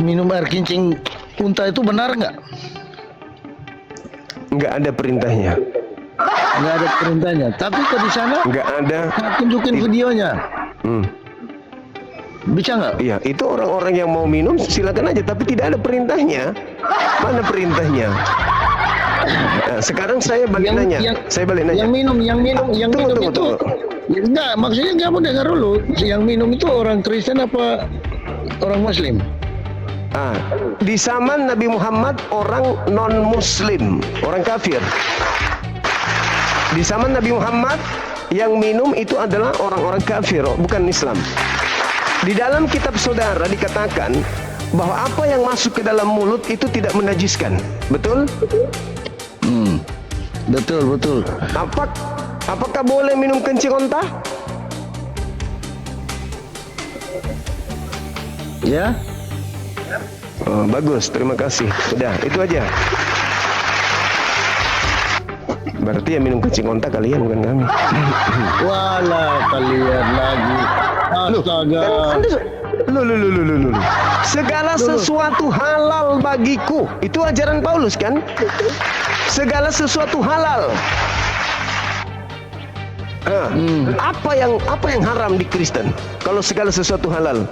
minum air kencing unta itu benar nggak? Nggak ada perintahnya. Nggak ada perintahnya. Tapi ke di sana Nggak ada. nggak tunjukin videonya. Bisa nggak? Iya, itu orang-orang yang mau minum silakan aja, tapi tidak ada perintahnya. Mana perintahnya? Nah, sekarang saya balik nanya. Yang minum Tunggu. itu. Ya, enggak, maksudnya kamu dengar dulu. Yang minum itu orang Kristen apa orang Muslim? Di zaman Nabi Muhammad orang non-Muslim, orang kafir. Di zaman Nabi Muhammad yang minum itu adalah orang-orang kafir, bukan Islam. Di dalam kitab saudara dikatakan bahwa apa yang masuk ke dalam mulut itu tidak menajiskan. Betul? Betul. Apakah boleh minum kencing onta? Ya. Oh, bagus, terima kasih. Udah, itu aja. Berarti yang minum kencing onta kalian, bukan kami. Walah, kalian lagi. Astaga. Loh. Segala sesuatu halal bagiku. Itu ajaran Paulus kan? Segala sesuatu halal. Apa yang haram di Kristen? Kalau segala sesuatu halal.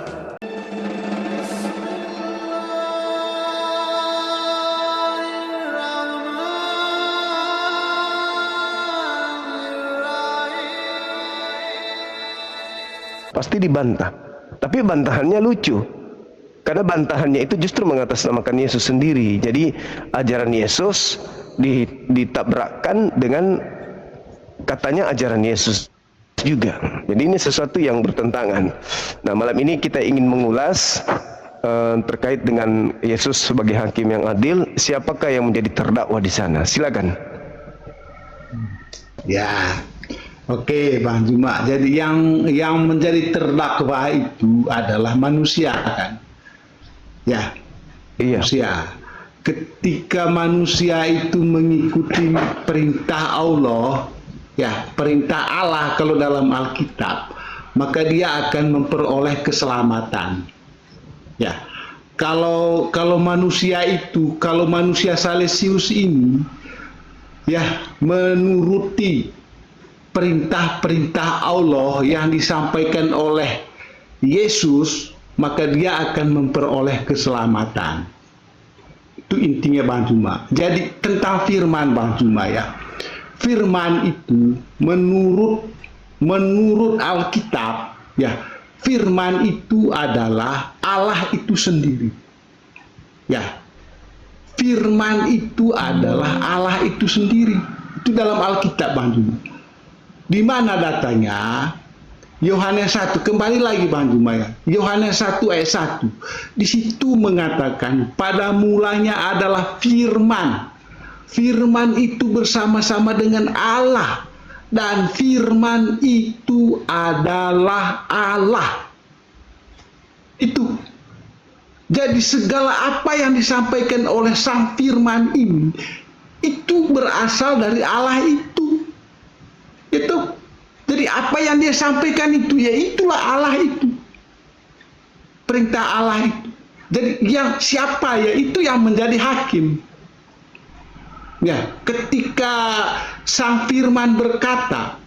Pasti dibantah. Tapi bantahannya lucu. Karena bantahannya itu justru mengatasnamakan Yesus sendiri. Jadi ajaran Yesus ditabrakkan dengan katanya ajaran Yesus juga. Jadi ini sesuatu yang bertentangan. Nah, malam ini kita ingin mengulas terkait dengan Yesus sebagai hakim yang adil. Siapakah yang menjadi terdakwa di sana? Silakan. Ya. Oke, Bang Juma. Jadi yang menjadi terdakwa itu adalah manusia kan? Ya. Iya. Manusia. Ketika manusia itu mengikuti perintah Allah, ya, perintah Allah kalau dalam Alkitab, maka dia akan memperoleh keselamatan. Ya. Kalau manusia Salesius ini ya menuruti perintah-perintah Allah yang disampaikan oleh Yesus, maka dia akan memperoleh keselamatan. Itu intinya Bang Juma. Jadi tentang firman Bang Juma ya. Firman itu menurut Alkitab ya, firman itu adalah Allah itu sendiri. Ya. Firman itu adalah Allah itu sendiri. Itu dalam Alkitab Bang Juma. Di mana datanya? Yohanes 1, kembali lagi Bang Juma ya. Yohanes 1 ayat 1. Di situ mengatakan pada mulanya adalah firman. Firman itu bersama-sama dengan Allah dan firman itu adalah Allah. Itu. Jadi segala apa yang disampaikan oleh sang firman ini itu berasal dari Allah itu. Itu. Jadi apa yang dia sampaikan itu, ya itulah Allah itu. Perintah Allah itu. Jadi yang siapa ya itu yang menjadi hakim. Ya, ketika sang firman berkata,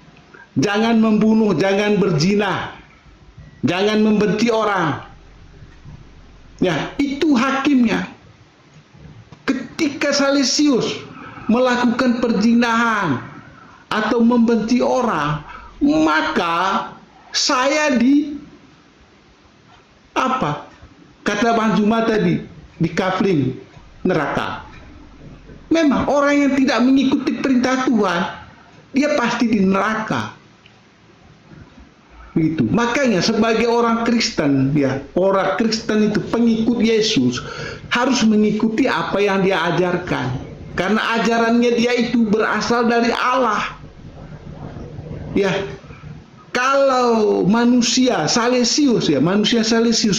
jangan membunuh, jangan berzina, jangan membenci orang. Ya, itu hakimnya. Ketika Salesius melakukan perzinahan atau membenci orang, maka saya kata Bang Juma tadi, di kafling neraka. Memang orang yang tidak mengikuti perintah Tuhan, dia pasti di neraka. Begitu. Makanya sebagai orang Kristen ya, orang Kristen itu pengikut Yesus harus mengikuti apa yang dia ajarkan. Karena ajarannya dia itu berasal dari Allah. Ya, kalau manusia Salesius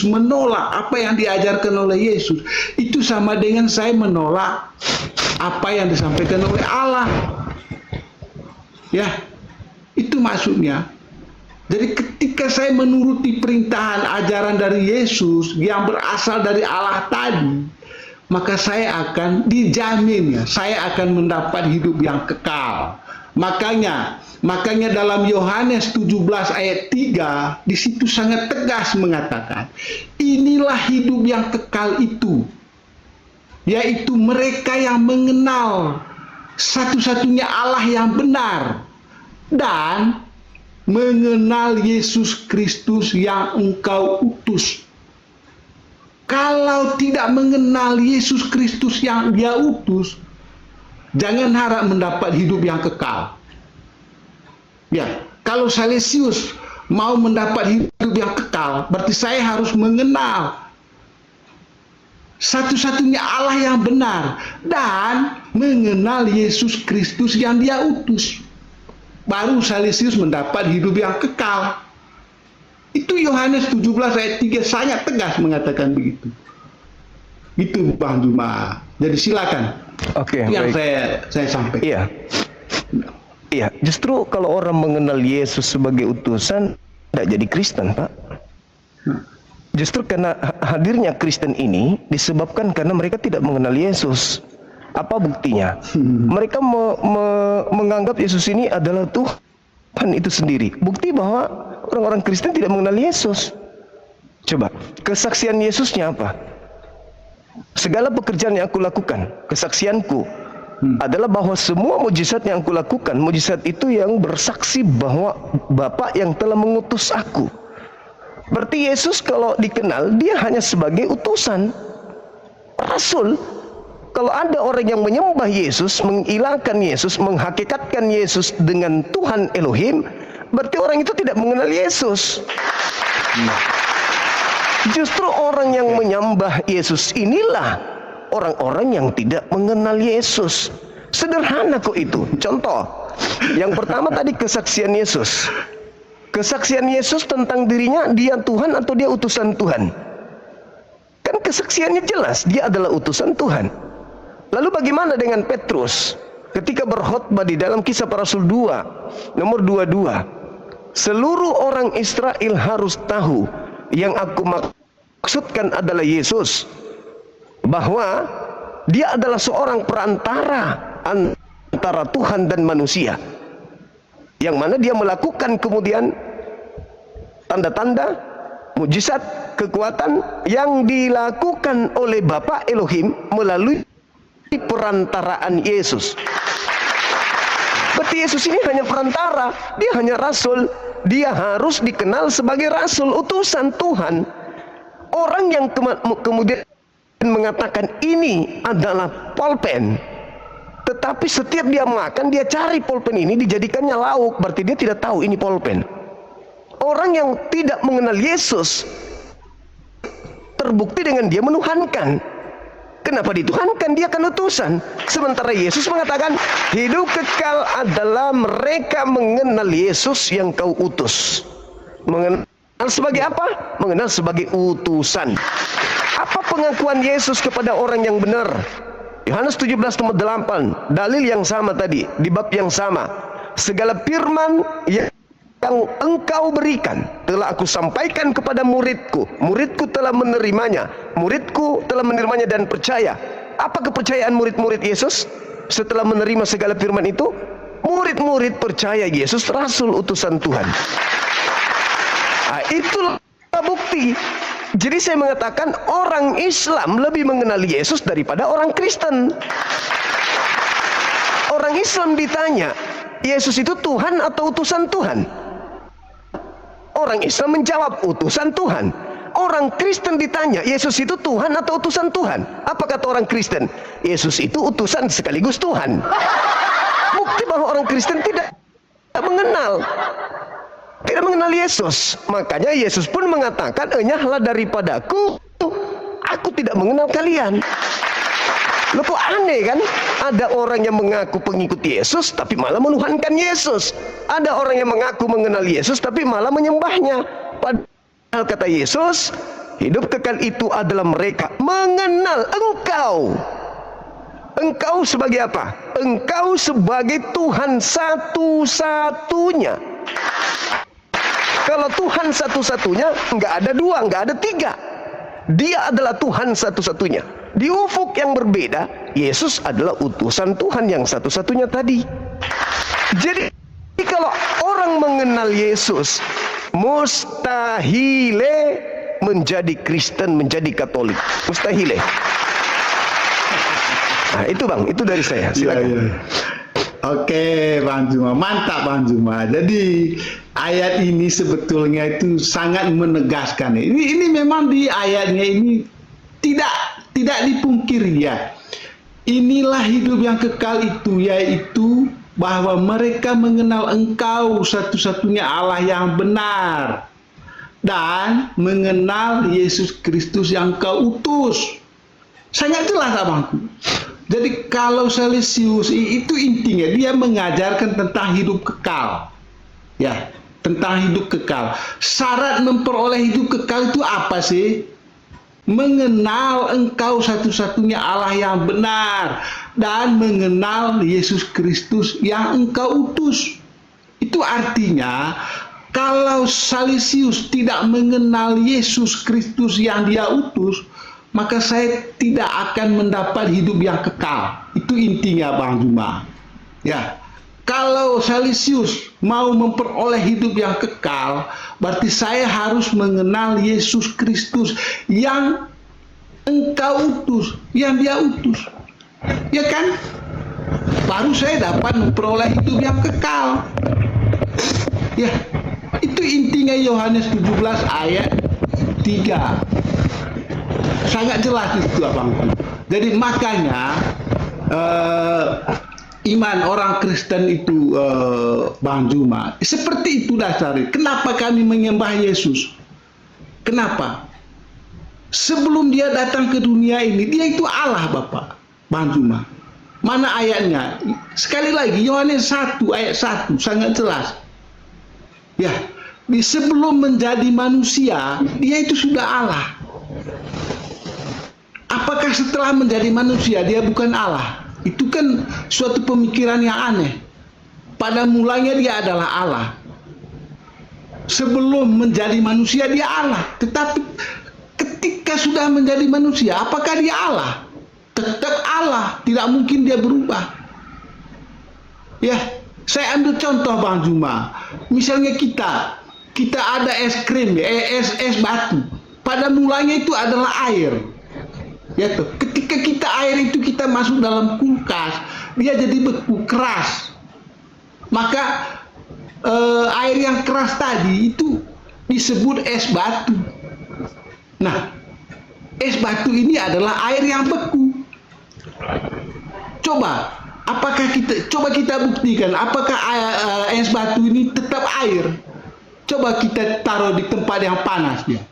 menolak apa yang diajarkan oleh Yesus, itu sama dengan saya menolak apa yang disampaikan oleh Allah. Ya, itu maksudnya. Jadi ketika saya menuruti perintahan ajaran dari Yesus yang berasal dari Allah tadi, maka saya akan dijamin ya, saya akan mendapat hidup yang kekal. Makanya dalam Yohanes 17 ayat 3 di situ sangat tegas mengatakan, inilah hidup yang kekal itu, yaitu mereka yang mengenal satu-satunya Allah yang benar dan mengenal Yesus Kristus yang engkau utus. Kalau tidak mengenal Yesus Kristus yang dia utus, jangan harap mendapat hidup yang kekal. Ya, kalau Salesius mau mendapat hidup yang kekal, berarti saya harus mengenal satu-satunya Allah yang benar dan mengenal Yesus Kristus yang dia utus. Baru Salesius mendapat hidup yang kekal. Itu Yohanes 17 ayat 3 sangat tegas mengatakan begitu. Itu Bang Juma. Jadi silakan. Oke, yang baik. saya sampaikan. Iya. Iya, justru kalau orang mengenal Yesus sebagai utusan, tidak jadi Kristen, Pak. Justru karena hadirnya Kristen ini disebabkan karena mereka tidak mengenal Yesus. Apa buktinya? Mereka menganggap Yesus ini adalah Tuhan itu sendiri. Bukti bahwa orang-orang Kristen tidak mengenal Yesus. Coba, kesaksian Yesusnya apa? Segala pekerjaan yang aku lakukan, kesaksianku adalah bahwa semua mujizat yang aku lakukan, mujizat itu yang bersaksi bahwa Bapa yang telah mengutus aku. Berarti Yesus kalau dikenal, dia hanya sebagai utusan, rasul. Kalau ada orang yang menyembah Yesus, mengilahkan Yesus, menghakikatkan Yesus dengan Tuhan Elohim, berarti orang itu tidak mengenal Yesus. Justru orang yang menyembah Yesus inilah orang-orang yang tidak mengenal Yesus. Sederhana kok itu. Contoh, yang pertama tadi kesaksian Yesus. Kesaksian Yesus tentang dirinya, dia Tuhan atau dia utusan Tuhan. Kan kesaksiannya jelas, dia adalah utusan Tuhan. Lalu bagaimana dengan Petrus? Ketika berkhotbah di dalam Kisah Para Rasul 2, nomor 22. Seluruh orang Israel harus tahu yang aku maksudkan adalah Yesus. Bahwa dia adalah seorang perantara antara Tuhan dan manusia. Yang mana dia melakukan kemudian tanda-tanda, mujizat, kekuatan yang dilakukan oleh Bapa Elohim melalui perantaraan Yesus. Berarti Yesus ini hanya perantara, dia hanya rasul, dia harus dikenal sebagai rasul, utusan Tuhan. Orang yang kemudian mengatakan ini adalah pulpen, tetapi setiap dia makan, dia cari pulpen ini, dijadikannya lauk, berarti dia tidak tahu ini pulpen. Orang yang tidak mengenal Yesus terbukti dengan dia menuhankan. Kenapa dituhankan? Dia kan utusan. Sementara Yesus mengatakan hidup kekal adalah mereka mengenal Yesus yang kau utus. Mengenal sebagai apa? Mengenal sebagai utusan. Apa pengakuan Yesus kepada orang yang benar? Yohanes 17:8, dalil yang sama tadi, di bab yang sama. Segala firman yang engkau berikan telah aku sampaikan kepada muridku. Muridku telah menerimanya. Muridku telah menerimanya dan percaya. Apa kepercayaan murid-murid Yesus setelah menerima segala firman itu? Murid-murid percaya Yesus rasul utusan Tuhan. Nah, itulah bukti. Jadi saya mengatakan orang Islam lebih mengenal Yesus daripada orang Kristen. Orang Islam ditanya, Yesus itu Tuhan atau utusan Tuhan? Orang Islam menjawab, utusan Tuhan. Orang Kristen ditanya, Yesus itu Tuhan atau utusan Tuhan? Apa kata orang Kristen? Yesus itu utusan sekaligus Tuhan. Bukti bahwa orang Kristen tidak mengenal Yesus. Makanya Yesus pun mengatakan, enyahlah daripadaku, aku tidak mengenal kalian. Loh, kok aneh kan? Ada orang yang mengaku pengikut Yesus tapi malah menuhankan Yesus. Ada orang yang mengaku mengenal Yesus tapi malah menyembahnya. Padahal kata Yesus, hidup kekal itu adalah mereka mengenal engkau. Engkau sebagai apa? Engkau sebagai Tuhan satu-satunya. Kalau Tuhan satu-satunya, nggak ada dua, nggak ada tiga. Dia adalah Tuhan satu-satunya. Di ufuk yang berbeda, Yesus adalah utusan Tuhan yang satu-satunya tadi. Jadi kalau orang mengenal Yesus, mustahile menjadi Kristen, menjadi Katolik. Mustahile. Nah, itu Bang, itu dari saya. Silakan. Ya. Oke, Bang Juma, mantap Bang Juma. Jadi ayat ini sebetulnya itu sangat menegaskan. Ini memang di ayatnya ini tidak dipungkiri ya. Inilah hidup yang kekal itu, yaitu bahwa mereka mengenal Engkau satu-satunya Allah yang benar dan mengenal Yesus Kristus yang Kau utus. Sangat jelas abangku. Jadi kalau Salesius itu intinya dia mengajarkan tentang hidup kekal. Ya, tentang hidup kekal. Syarat memperoleh hidup kekal itu apa sih? Mengenal Engkau satu-satunya Allah yang benar dan mengenal Yesus Kristus yang Engkau utus. Itu artinya kalau Salesius tidak mengenal Yesus Kristus yang Dia utus, maka saya tidak akan mendapat hidup yang kekal. Itu intinya Bang Juma. Ya. Kalau Salesius mau memperoleh hidup yang kekal, berarti saya harus mengenal Yesus Kristus yang Engkau utus, yang Dia utus. Ya kan? Baru saya dapat memperoleh hidup yang kekal. Ya. Itu intinya Yohanes 17 ayat 3. Sangat jelas itu abang. Jadi makanya iman orang Kristen itu Bang Juma seperti itu dasarnya. Kenapa kami menyembah Yesus? Kenapa? Sebelum Dia datang ke dunia ini, Dia itu Allah Bapak. Bang Juma. Mana ayatnya? Sekali lagi Yohanes 1 ayat 1 sangat jelas. Ya, sebelum menjadi manusia, Dia itu sudah Allah. Apakah setelah menjadi manusia Dia bukan Allah? Itu kan suatu pemikiran yang aneh. Pada mulanya Dia adalah Allah. Sebelum menjadi manusia Dia Allah. Tetapi ketika sudah menjadi manusia, apakah Dia Allah? Tetap Allah. Tidak mungkin Dia berubah. Ya, saya ambil contoh Bang Juma. Misalnya kita ada es krim, es batu. Pada mulanya itu adalah air. Ya tuh. Ketika air itu kita masuk dalam kulkas, dia jadi beku keras. Maka air yang keras tadi itu disebut es batu. Nah, es batu ini adalah air yang beku. Coba kita buktikan apakah es batu ini tetap air. Coba kita taruh di tempat yang panas dia.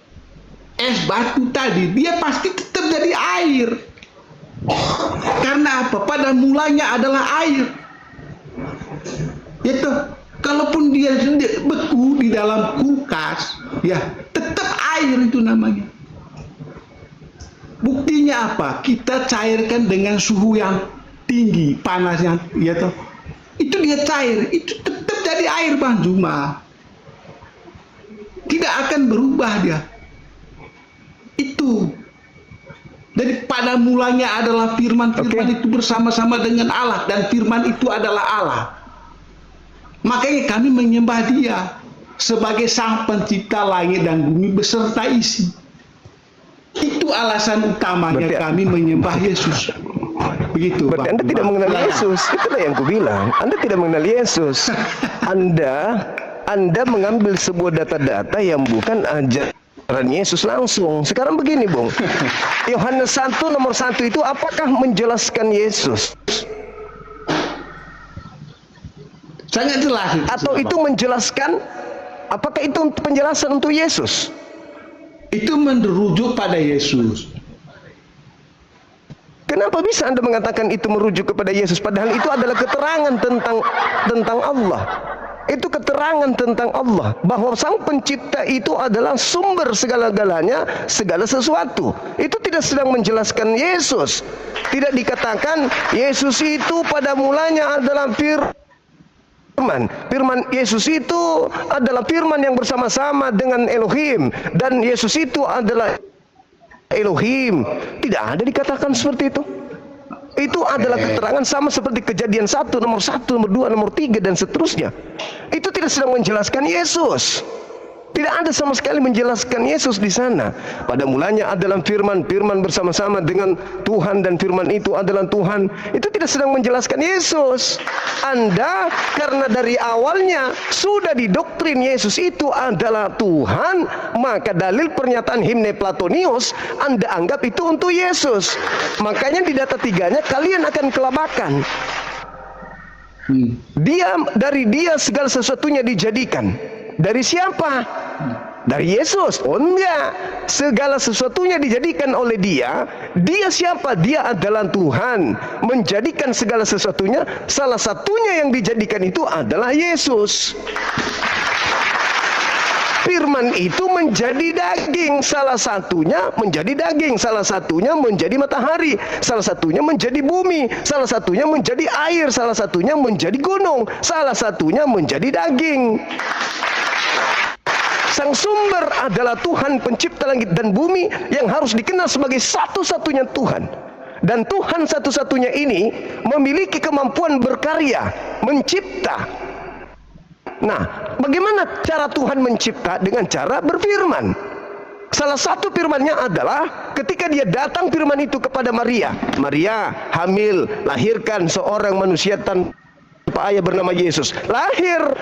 Es batu tadi dia pasti tetap jadi air. Karena apa? Pada mulanya adalah air. Itu kalaupun dia beku di dalam kulkas, ya tetap air itu namanya. Buktinya apa? Kita cairkan dengan suhu yang tinggi, panas yang ya toh. Itu dia cair, itu tetap jadi air Bang Juma. Tidak akan berubah dia. Itu. Jadi pada mulanya adalah firman itu bersama-sama dengan Allah dan firman itu adalah Allah. Makanya kami menyembah Dia sebagai Sang Pencipta langit dan bumi beserta isi. Itu alasan utamanya kami menyembah Yesus. Begitu. Berarti Anda tidak mengenal Yesus. Itulah yang kubilang. Anda tidak mengenal Yesus. Anda mengambil sebuah data-data yang bukan ajaran Yesus langsung. Sekarang begini, Bung. Yohanes 1 nomor 1 itu apakah menjelaskan Yesus? Sangat jelas. Atau itu menjelaskan, apakah itu penjelasan untuk Yesus? Itu merujuk pada Yesus. Kenapa bisa Anda mengatakan itu merujuk kepada Yesus? Padahal itu adalah keterangan tentang Allah. Itu keterangan tentang Allah. Bahwa Sang Pencipta itu adalah sumber segala-galanya, segala sesuatu. Itu tidak sedang menjelaskan Yesus. Tidak dikatakan Yesus itu pada mulanya adalah firman. Firman Yesus itu adalah firman yang bersama-sama dengan Elohim, dan Yesus itu adalah Elohim. Tidak ada dikatakan seperti itu. Itu adalah keterangan sama seperti Kejadian 1, nomor 1, nomor 2, nomor 3 dan seterusnya. Itu tidak sedang menjelaskan Yesus. Tidak ada sama sekali menjelaskan Yesus di sana. Pada mulanya adalah firman, firman bersama-sama dengan Tuhan, dan firman itu adalah Tuhan. Itu tidak sedang menjelaskan Yesus. Anda karena dari awalnya sudah didoktrin Yesus itu adalah Tuhan, maka dalil pernyataan himne Platonius Anda anggap itu untuk Yesus. Makanya di data tiganya kalian akan kelabakan. Dari dia segala sesuatunya dijadikan. Dari siapa? Dari Yesus. Oh enggak, segala sesuatunya dijadikan oleh dia. Dia siapa? Dia adalah Tuhan, menjadikan segala sesuatunya. Salah satunya yang dijadikan itu adalah Yesus. Firman itu menjadi daging, salah satunya menjadi daging, salah satunya menjadi matahari, salah satunya menjadi bumi, salah satunya menjadi air, salah satunya menjadi gunung, salah satunya menjadi daging. Sang sumber adalah Tuhan pencipta langit dan bumi yang harus dikenal sebagai satu-satunya Tuhan. Dan Tuhan satu-satunya ini memiliki kemampuan berkarya, mencipta. Nah, bagaimana cara Tuhan mencipta? Dengan cara berfirman. Salah satu firman-Nya adalah ketika dia datang firman itu kepada Maria. Maria hamil, lahirkan seorang manusia tanpa ayah bernama Yesus. Lahir.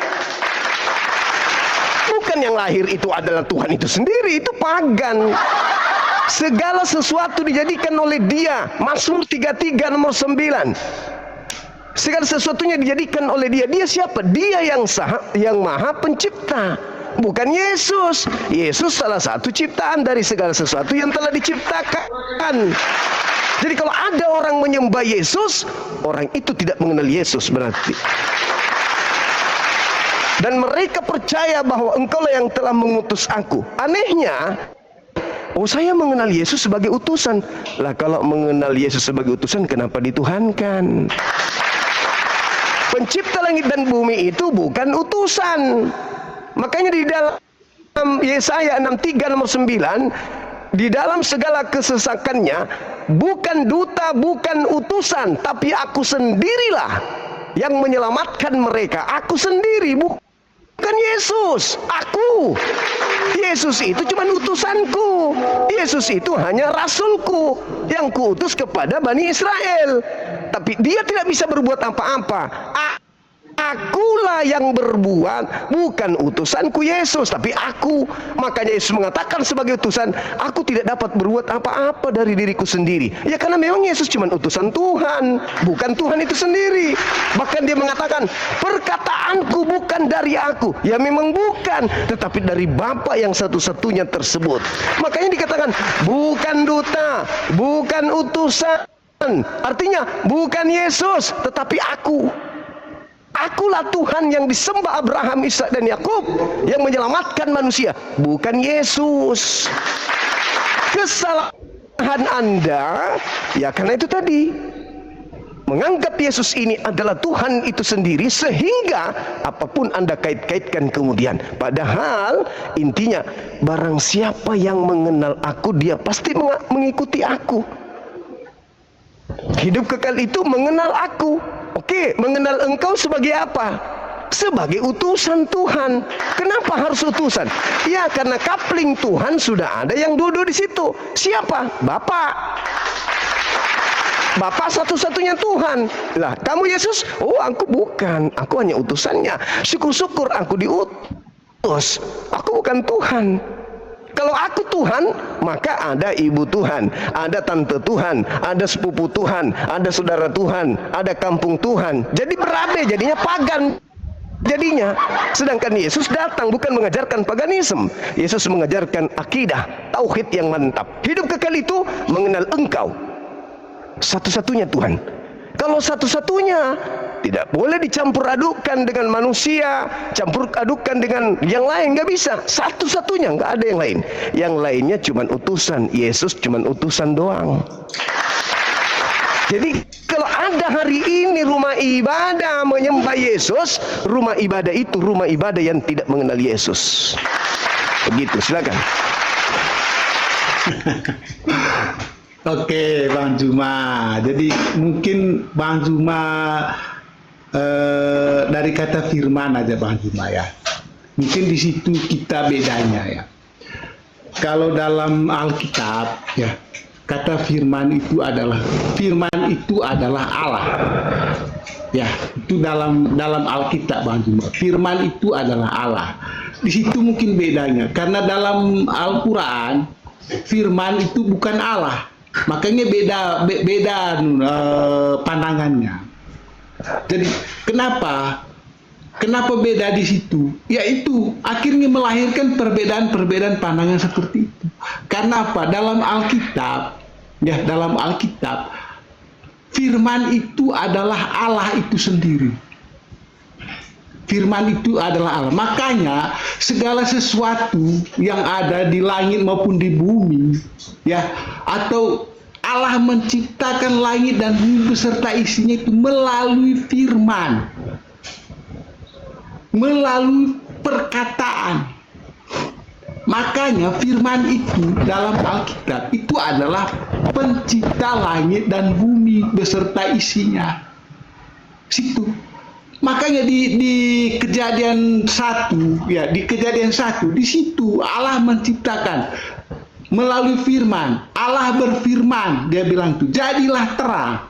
Bukan yang lahir itu adalah Tuhan itu sendiri, itu pagan. Segala sesuatu dijadikan oleh dia. Mazmur 33 nomor 9. Segala sesuatunya dijadikan oleh dia. Dia siapa? Dia yang maha pencipta, bukan Yesus. Yesus salah satu ciptaan dari segala sesuatu yang telah diciptakan. Jadi kalau ada orang menyembah Yesus, orang itu tidak mengenal Yesus berarti. Dan mereka percaya bahwa engkaulah yang telah mengutus aku. Anehnya, oh saya mengenal Yesus sebagai utusan. Lah kalau mengenal Yesus sebagai utusan, kenapa dituhankan? Pencipta langit dan bumi itu bukan utusan. Makanya di dalam Yesaya 63 nomor 9, di dalam segala kesesakannya, bukan duta, bukan utusan, tapi aku sendirilah yang menyelamatkan mereka. Aku sendiri, bukan Yesus. Aku. Yesus itu cuma utusanku. Yesus itu hanya rasulku yang kuutus kepada Bani Israel. Tapi dia tidak bisa berbuat apa-apa. Akulah yang berbuat, bukan utusanku Yesus, tapi aku. Makanya Yesus mengatakan sebagai utusan, aku tidak dapat berbuat apa-apa dari diriku sendiri. Ya karena memang Yesus cuma utusan Tuhan, bukan Tuhan itu sendiri. Bahkan dia mengatakan, perkataanku bukan dari aku. Ya memang bukan, tetapi dari Bapa yang satu-satunya tersebut. Makanya dikatakan, bukan duta, bukan utusan. Artinya, bukan Yesus, tetapi aku. Akulah Tuhan yang disembah Abraham, Ishak dan Yakub, yang menyelamatkan manusia, bukan Yesus. Kesalahan Anda, ya karena itu tadi, menganggap Yesus ini adalah Tuhan itu sendiri, sehingga apapun Anda kait-kaitkan kemudian. Padahal intinya, barang siapa yang mengenal aku, dia pasti mengikuti aku. Hidup kekal itu mengenal aku. Oke, mengenal engkau sebagai apa? Sebagai utusan Tuhan. Kenapa harus utusan? Ya, karena kapling Tuhan sudah ada yang duduk di situ. Siapa? Bapak. Bapak satu-satunya Tuhan. Lah, kamu Yesus? Oh, aku bukan. Aku hanya utusannya. Syukur-syukur aku diutus. Aku bukan Tuhan. Kalau aku Tuhan, maka ada ibu Tuhan, ada tante Tuhan, ada sepupu Tuhan, ada saudara Tuhan, ada kampung Tuhan. Jadi berabe, jadinya pagan. Jadinya, sedangkan Yesus datang bukan mengajarkan paganisme. Yesus mengajarkan akidah, tauhid yang mantap. Hidup kekal itu mengenal engkau, satu-satunya Tuhan. Kalau satu-satunya, tidak boleh dicampur adukkan dengan manusia, campur adukkan dengan yang lain, nggak bisa. Satu-satunya, nggak ada yang lain. Yang lainnya cuma utusan. Yesus cuma utusan doang. Jadi kalau ada hari ini rumah ibadah menyembah Yesus, rumah ibadah itu rumah ibadah yang tidak mengenal Yesus. Begitu, silakan. Oke, Bang Juma. Jadi mungkin Bang Juma dari kata firman aja Bang Juma ya. Mungkin di situ kita bedanya ya. Kalau dalam Alkitab ya, kata firman itu adalah Allah. Ya, itu dalam Alkitab Bang Juma. Firman itu adalah Allah. Di situ mungkin bedanya karena dalam Al-Qur'an firman itu bukan Allah. Makanya beda pandangannya. Jadi kenapa beda di situ? Yaitu akhirnya melahirkan perbedaan pandangan seperti itu. Karena apa? Dalam Alkitab, firman itu adalah Allah itu sendiri. Firman itu adalah Allah. Makanya segala sesuatu yang ada di langit maupun di bumi, ya, atau Allah menciptakan langit dan bumi beserta isinya itu melalui firman, melalui perkataan. Makanya firman itu dalam Alkitab itu adalah pencipta langit dan bumi beserta isinya. Situ. Makanya di Kejadian 1 ya, di Kejadian 1 di situ Allah menciptakan melalui firman. Allah berfirman, dia bilang tuh, jadilah terang.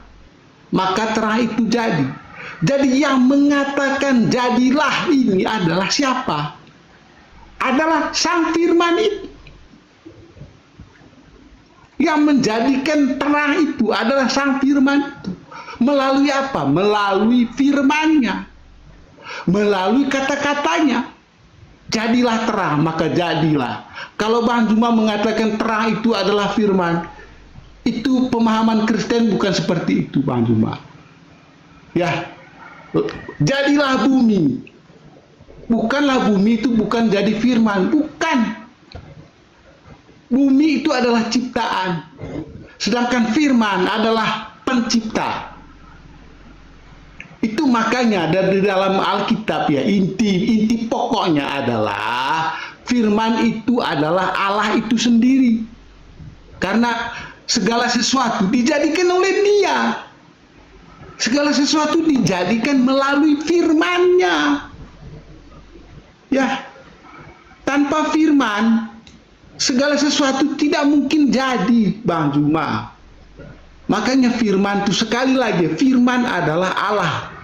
Maka terang itu jadi. Jadi yang mengatakan jadilah ini adalah siapa? Adalah sang firman itu. Yang menjadikan terang itu adalah sang firman itu. Melalui apa? Melalui firman-Nya. Melalui kata-katanya. Jadilah terang, maka jadilah. Kalau Bang Juma mengatakan terang itu adalah firman, itu pemahaman Kristen bukan seperti itu Bang Juma. Ya. Jadilah bumi. Bukanlah bumi itu bukan jadi firman, bukan. Bumi itu adalah ciptaan. Sedangkan firman adalah pencipta. Itu makanya dari dalam Alkitab ya, inti pokoknya adalah firman itu adalah Allah itu sendiri. Karena segala sesuatu dijadikan oleh Dia. Segala sesuatu dijadikan melalui firman-Nya. Ya. Tanpa firman segala sesuatu tidak mungkin jadi, Bang Juma. Makanya firman itu sekali lagi, firman adalah Allah.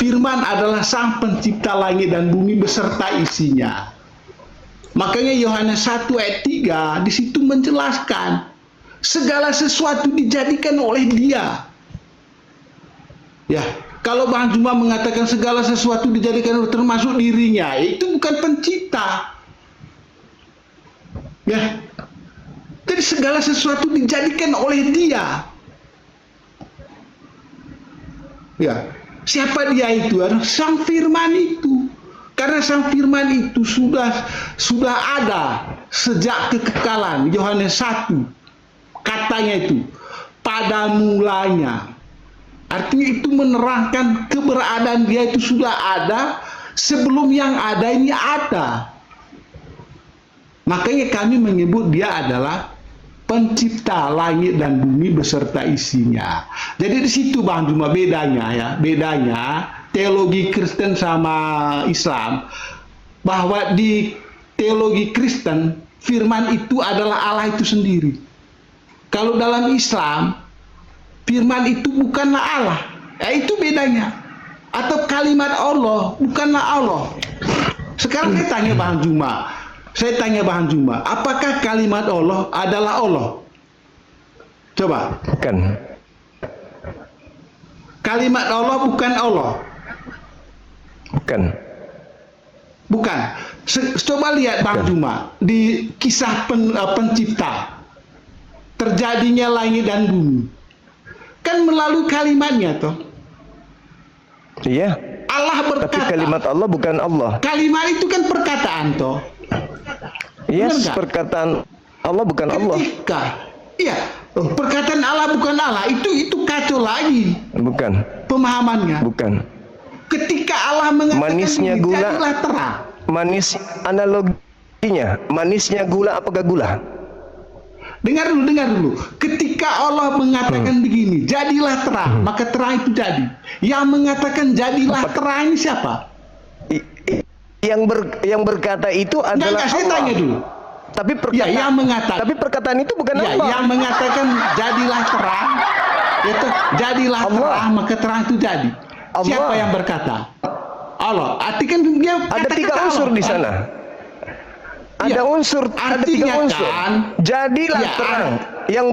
Firman adalah sang pencipta langit dan bumi beserta isinya. Makanya Yohanes 1 ayat 3 di situ menjelaskan segala sesuatu dijadikan oleh Dia. Ya, kalau Bang Juma mengatakan segala sesuatu dijadikan oleh termasuk dirinya, itu bukan pencipta. Ya. Jadi segala sesuatu dijadikan oleh Dia. Ya, siapa Dia itu? Sang firman itu. Karena sang firman itu sudah ada sejak kekekalan. Yohanes 1 katanya itu pada mulanya. Artinya itu menerangkan keberadaan Dia itu sudah ada sebelum yang ada ini ada. Makanya kami menyebut Dia adalah pencipta langit dan bumi beserta isinya. Jadi di situ Bang Juma bedanya ya, bedanya teologi Kristen sama Islam, bahwa di teologi Kristen firman itu adalah Allah itu sendiri. Kalau dalam Islam firman itu bukanlah Allah. Ya, itu bedanya. Atau kalimat Allah bukanlah Allah. Sekarang saya tanya Bang Juma, apakah kalimat Allah adalah Allah? Coba. Bukan. Kalimat Allah bukan Allah. Bukan. Coba lihat Bang Juma di kisah pencipta. Terjadinya langit dan bumi. Kan melalui kalimatnya toh. Iya. Allah berkata. Tapi kalimat Allah bukan Allah. Kalimat itu kan perkataan toh. Yes, perkataan Allah bukan Allah. Iya. Perkataan Allah bukan Allah. Itu kacau lagi Bukan. pemahamannya. Bukan. Ketika Allah mengatakan Manisnya begini, gula. jadilah terang. Manis analoginya. Manisnya gula apakah gula? Dengar dulu. Ketika Allah mengatakan begini, jadilah terang, maka terang itu jadi. Yang mengatakan jadilah terang ini siapa? Yang berkata itu adalah Saya Allah. tanya dulu. Tapi Ya, yang mengatakan. tapi perkataan itu bukan Ya, Allah. yang mengatakan jadilah terang, itu jadilah Allah. terang, maka terang itu jadi. Allah. Siapa yang berkata? Allah. Artikan dia Ada kata-kata tiga unsur Allah, di kan? sana. Iya. Ada unsur, ada tiga Artinya unsur. kan, Jadilah ya, terang. Yang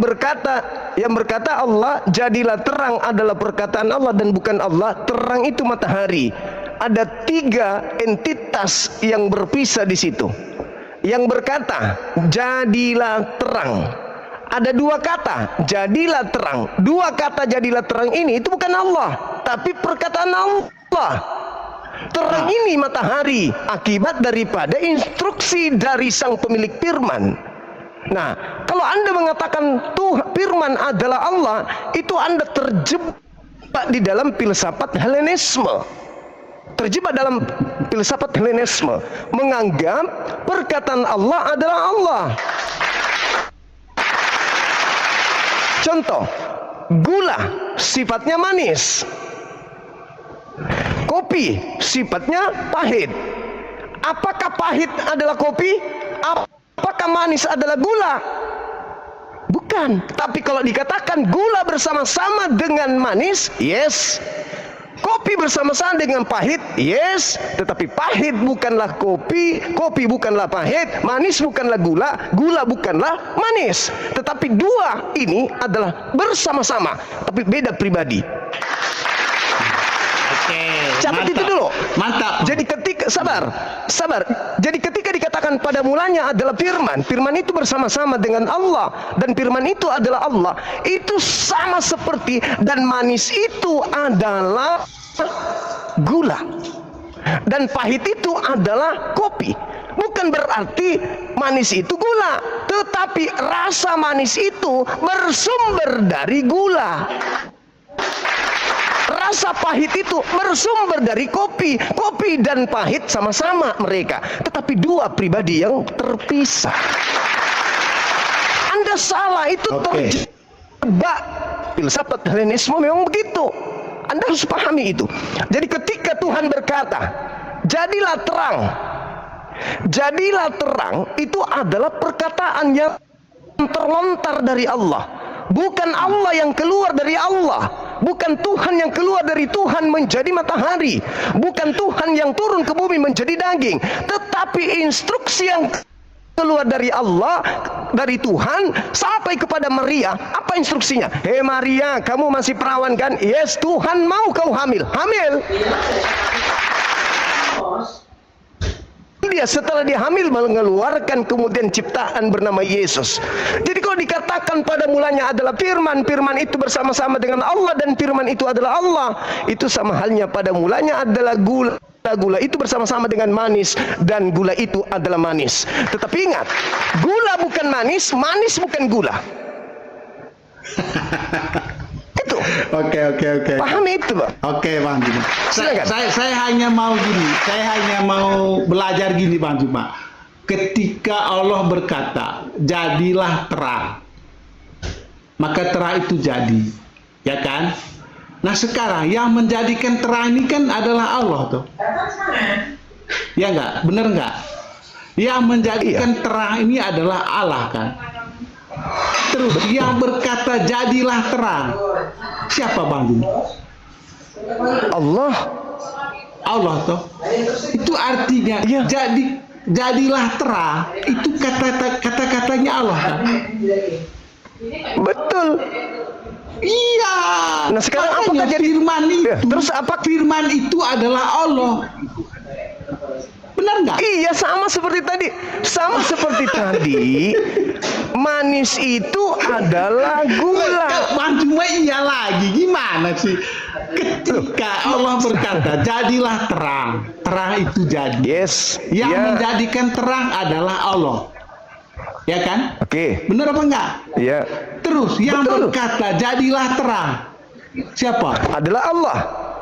berkata Allah, jadilah terang adalah perkataan Allah dan bukan Allah. Terang itu matahari. Ada tiga entitas yang berpisah di situ. Yang berkata, jadilah terang. Ada dua kata, jadilah terang. Dua kata jadilah terang ini itu bukan Allah, tapi perkataan Allah. Terang ini matahari akibat daripada instruksi dari sang pemilik firman. Nah, kalau Anda mengatakan firman adalah Allah, itu Anda terjebak di dalam filsafat Helenisme. Terjebak dalam filsafat Helenisme, menganggap perkataan Allah adalah Allah. Contoh, gula sifatnya manis. Kopi sifatnya pahit. Apakah pahit adalah kopi? Apakah manis adalah gula? Bukan. Tapi kalau dikatakan gula bersama-sama dengan manis, yes. Kopi bersama-sama dengan pahit, yes. Tetapi pahit bukanlah kopi, kopi bukanlah pahit, manis bukanlah gula, gula bukanlah manis. Tetapi dua ini adalah bersama-sama, tapi beda pribadi. Catat itu dulu. Mantap. Jadi ketika sabar. Jadi ketika dikatakan pada mulanya adalah firman, firman itu bersama-sama dengan Allah dan firman itu adalah Allah. Itu sama seperti dan manis itu adalah gula. Dan pahit itu adalah kopi. Bukan berarti manis itu gula, tetapi rasa manis itu bersumber dari gula. Rasa pahit itu bersumber dari kopi. Kopi dan pahit sama-sama mereka, tetapi dua pribadi yang terpisah. Anda salah, itu terjebak filsafat Helenisme memang begitu. Anda harus pahami itu. Jadi ketika Tuhan berkata, jadilah terang. Jadilah terang itu adalah perkataan yang terlontar dari Allah. Bukan Allah yang keluar dari Allah. Bukan Tuhan yang keluar dari Tuhan menjadi matahari. Bukan Tuhan yang turun ke bumi menjadi daging. Tetapi instruksi yang keluar dari Allah, dari Tuhan sampai kepada Maria. Apa instruksinya? Hei Maria, kamu masih perawan kan? Yes, Tuhan mau kau hamil. Hamil. Dia setelah dia hamil mengeluarkan kemudian ciptaan bernama Yesus. Jadi kalau dikatakan pada mulanya adalah firman, firman itu bersama-sama dengan Allah dan firman itu adalah Allah, itu sama halnya pada mulanya adalah gula. Gula itu bersama-sama dengan manis dan gula itu adalah manis. Tetapi ingat, gula bukan manis, manis bukan gula. Itu. Oke. Pahami itu, Pak. Oke, Bang Juma. Silakan. Saya hanya mau gini. Saya hanya mau belajar gini, Bang Juma. Ketika Allah berkata, jadilah terang, maka terang itu jadi, ya kan? Nah sekarang yang menjadikan terang ini kan adalah Allah tuh. Ya enggak? Bener enggak? Yang menjadikan terang ini adalah Allah kan? Terus yang berkata jadilah terang, siapa Bang Juma? Allah. Allah toh. Itu artinya jadilah terang, itu kata-katanya Allah kan? Betul. Iya. Nah sekarang makanya apakah jadi firman itu? Terus apa? Firman itu adalah Allah. Benar nggak? Iya, sama seperti tadi. Sama seperti tadi. Manis itu adalah gula. Bang Juma iya lagi. Gimana sih? Ketika Allah berkata, jadilah terang. Terang itu jadi. Yes. Yang Ya. menjadikan terang adalah Allah. Ya kan? Oke. Benar apa enggak? Ya. Terus yang Betul. berkata, jadilah terang. Siapa? Adalah Allah.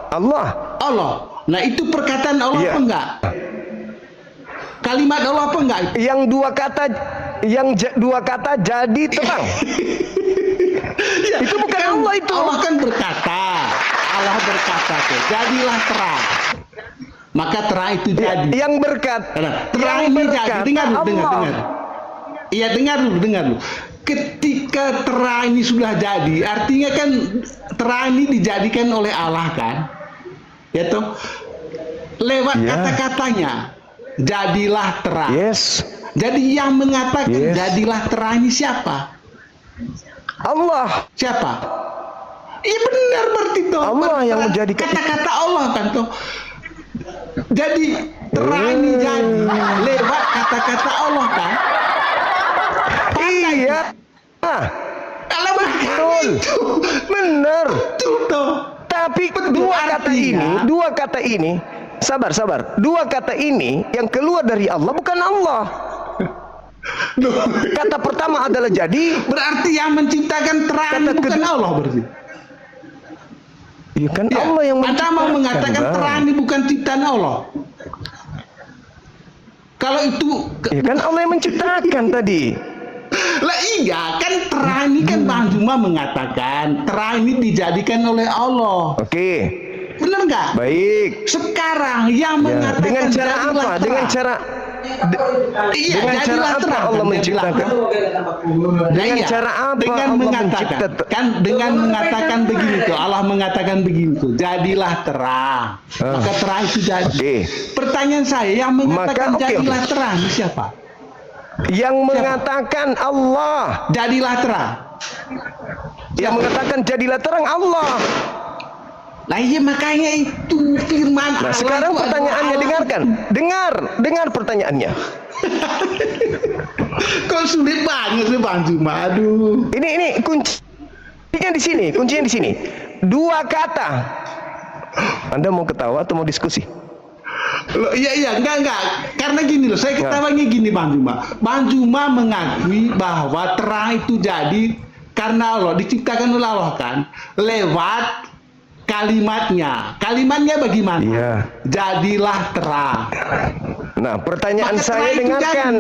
Allah. Allah. Nah itu perkataan Allah Iya. apa enggak? Kalimat Allah apa enggak? Yang dua kata jadi terang. Ya, Itu bukan Allah itu. Allah kan berkata, tuh, jadilah terang. Maka terang itu jadi. Yang berkat. Nah, terang yang ini berkata jadi. Dengar dulu. Allah. Iya, dengar dulu. Ketika terang ini sudah jadi, artinya kan terang ini dijadikan oleh Allah kan? Ya toh? Lewat Ya. kata-katanya, jadilah terang. Yes. Jadi yang mengatakan Yes. jadilah terang ini siapa? Allah. Siapa? Iya benar berarti toh. Allah yang menjadikan. Kata-kata Allah kan toh. Jadi terang ini jadi lewat kata-kata Allah kan? Iya. Ah, Kalau betul. itu Benar. betul toh. Tapi Betul, dua kata ini, sabar. Dua kata ini yang keluar dari Allah bukan Allah. Kata pertama adalah jadi. Berarti yang menciptakan terang Kata bukan kedua- Allah berarti. Ya kan Ya, Allah yang Anda menciptakan. mau mengatakan Bang. terang ini bukan ciptaan Allah. Kalau itu Ya kan Allah yang menciptakan tadi. lah iya kan terang ini kan Bang Juma mengatakan terang ini dijadikan oleh Allah. Oke. Benar nggak? Baik. Sekarang yang Ya. mengatakan Dengan cara jadilah apa? terang. Dengan cara Iya, dengan cara jadilah apa terang, Allah jadilah menciptakan? Nah, Dengan iya. cara apa Dengan Allah mengatakan mencipta- kan dengan mengatakan begitu Allah mengatakan begitu jadilah terang maka terang itu jadi. Oke. Pertanyaan saya yang mengatakan Maka, oke, jadilah oke. terang siapa? Yang mengatakan Allah. Jadilah terang. Yang mengatakan jadilah terang Allah. Nah iya makanya itu firman Nah, Allah sekarang itu pertanyaannya adalah dengarkan. Dengar pertanyaannya. kok sulit banget sih Bang Juma. Aduh. Ini kuncinya di sini. Dua kata. Anda mau ketawa atau mau diskusi? Loh, iya enggak karena gini loh saya ketawanya gini Bang Juma. Bang Juma mengakui bahwa terang itu jadi karena Allah diciptakan oleh Allah kan lewat kalimatnya bagaimana? Iya. Jadilah terang. Nah, pertanyaan Maka saya terang itu dengarkan.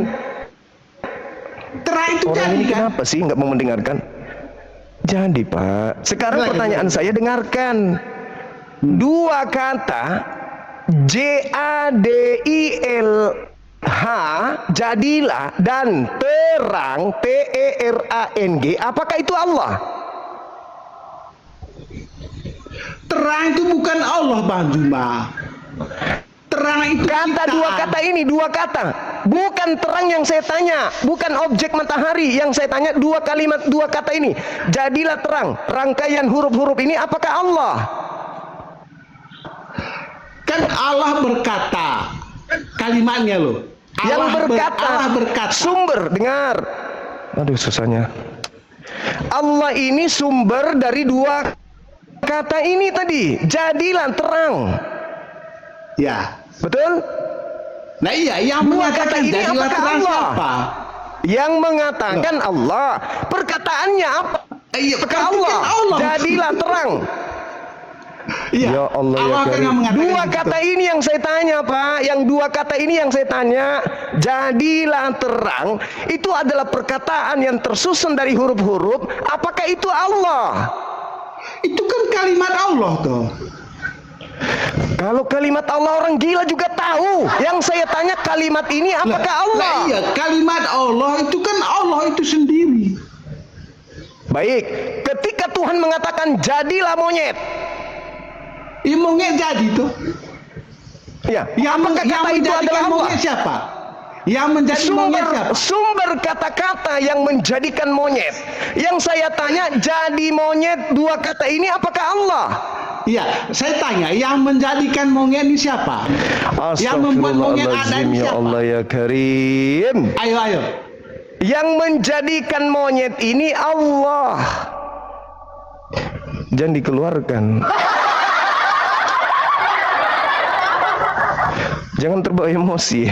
Terang itu Orang jadi ini kan? kenapa sih nggak mau mendengarkan? Jadi Pak, sekarang pertanyaan saya dengarkan. Dua kata JADILH jadilah dan terang TERANG. Apakah itu Allah? Terang itu bukan Allah Bang Juma. Terang itu Dua kata. Bukan terang yang saya tanya, bukan objek matahari yang saya tanya, dua kata ini. Jadilah terang. Rangkaian huruf-huruf ini apakah Allah? Kan Allah berkata kalimatnya loh. Allah berkata. Sumber, dengar. Aduh susahnya. Allah ini sumber dari dua kata ini tadi. Jadilah terang. Ya. Betul? Nah iya, yang Dua mengatakan kata ini jadilah apakah terang Allah? siapa? Yang mengatakan Allah. Perkataannya apa? Iya, Apakah Allah? Jadilah terang. Iya. Ya Allah, ya kan Karim. yang mengatakan Dua begitu. kata ini yang saya tanya Pak. Yang dua kata ini yang saya tanya. Jadilah terang. Itu adalah perkataan yang tersusun dari huruf-huruf. Apakah itu Allah? Itu kan kalimat Allah toh. Kalau kalimat Allah orang gila juga tahu. Yang saya tanya kalimat ini apakah Allah? Lah iya, kalimat Allah itu kan Allah itu sendiri. Baik, ketika Tuhan mengatakan jadilah monyet. Ya monyet jadi tuh. Ya, Yang apakah kata itu adalah menjadikan Allah? monyet siapa? Yang menjadi monyet siapa? Sumber kata-kata yang menjadikan monyet. Yang saya tanya, jadi monyet dua kata ini apakah Allah? Iya, saya tanya, yang menjadikan monyet ini siapa? Yang membuat monyet ada ini ya siapa? Allah ya Karim. Ayo. Yang menjadikan monyet ini Allah. Jangan dikeluarkan. Jangan terbawa emosi.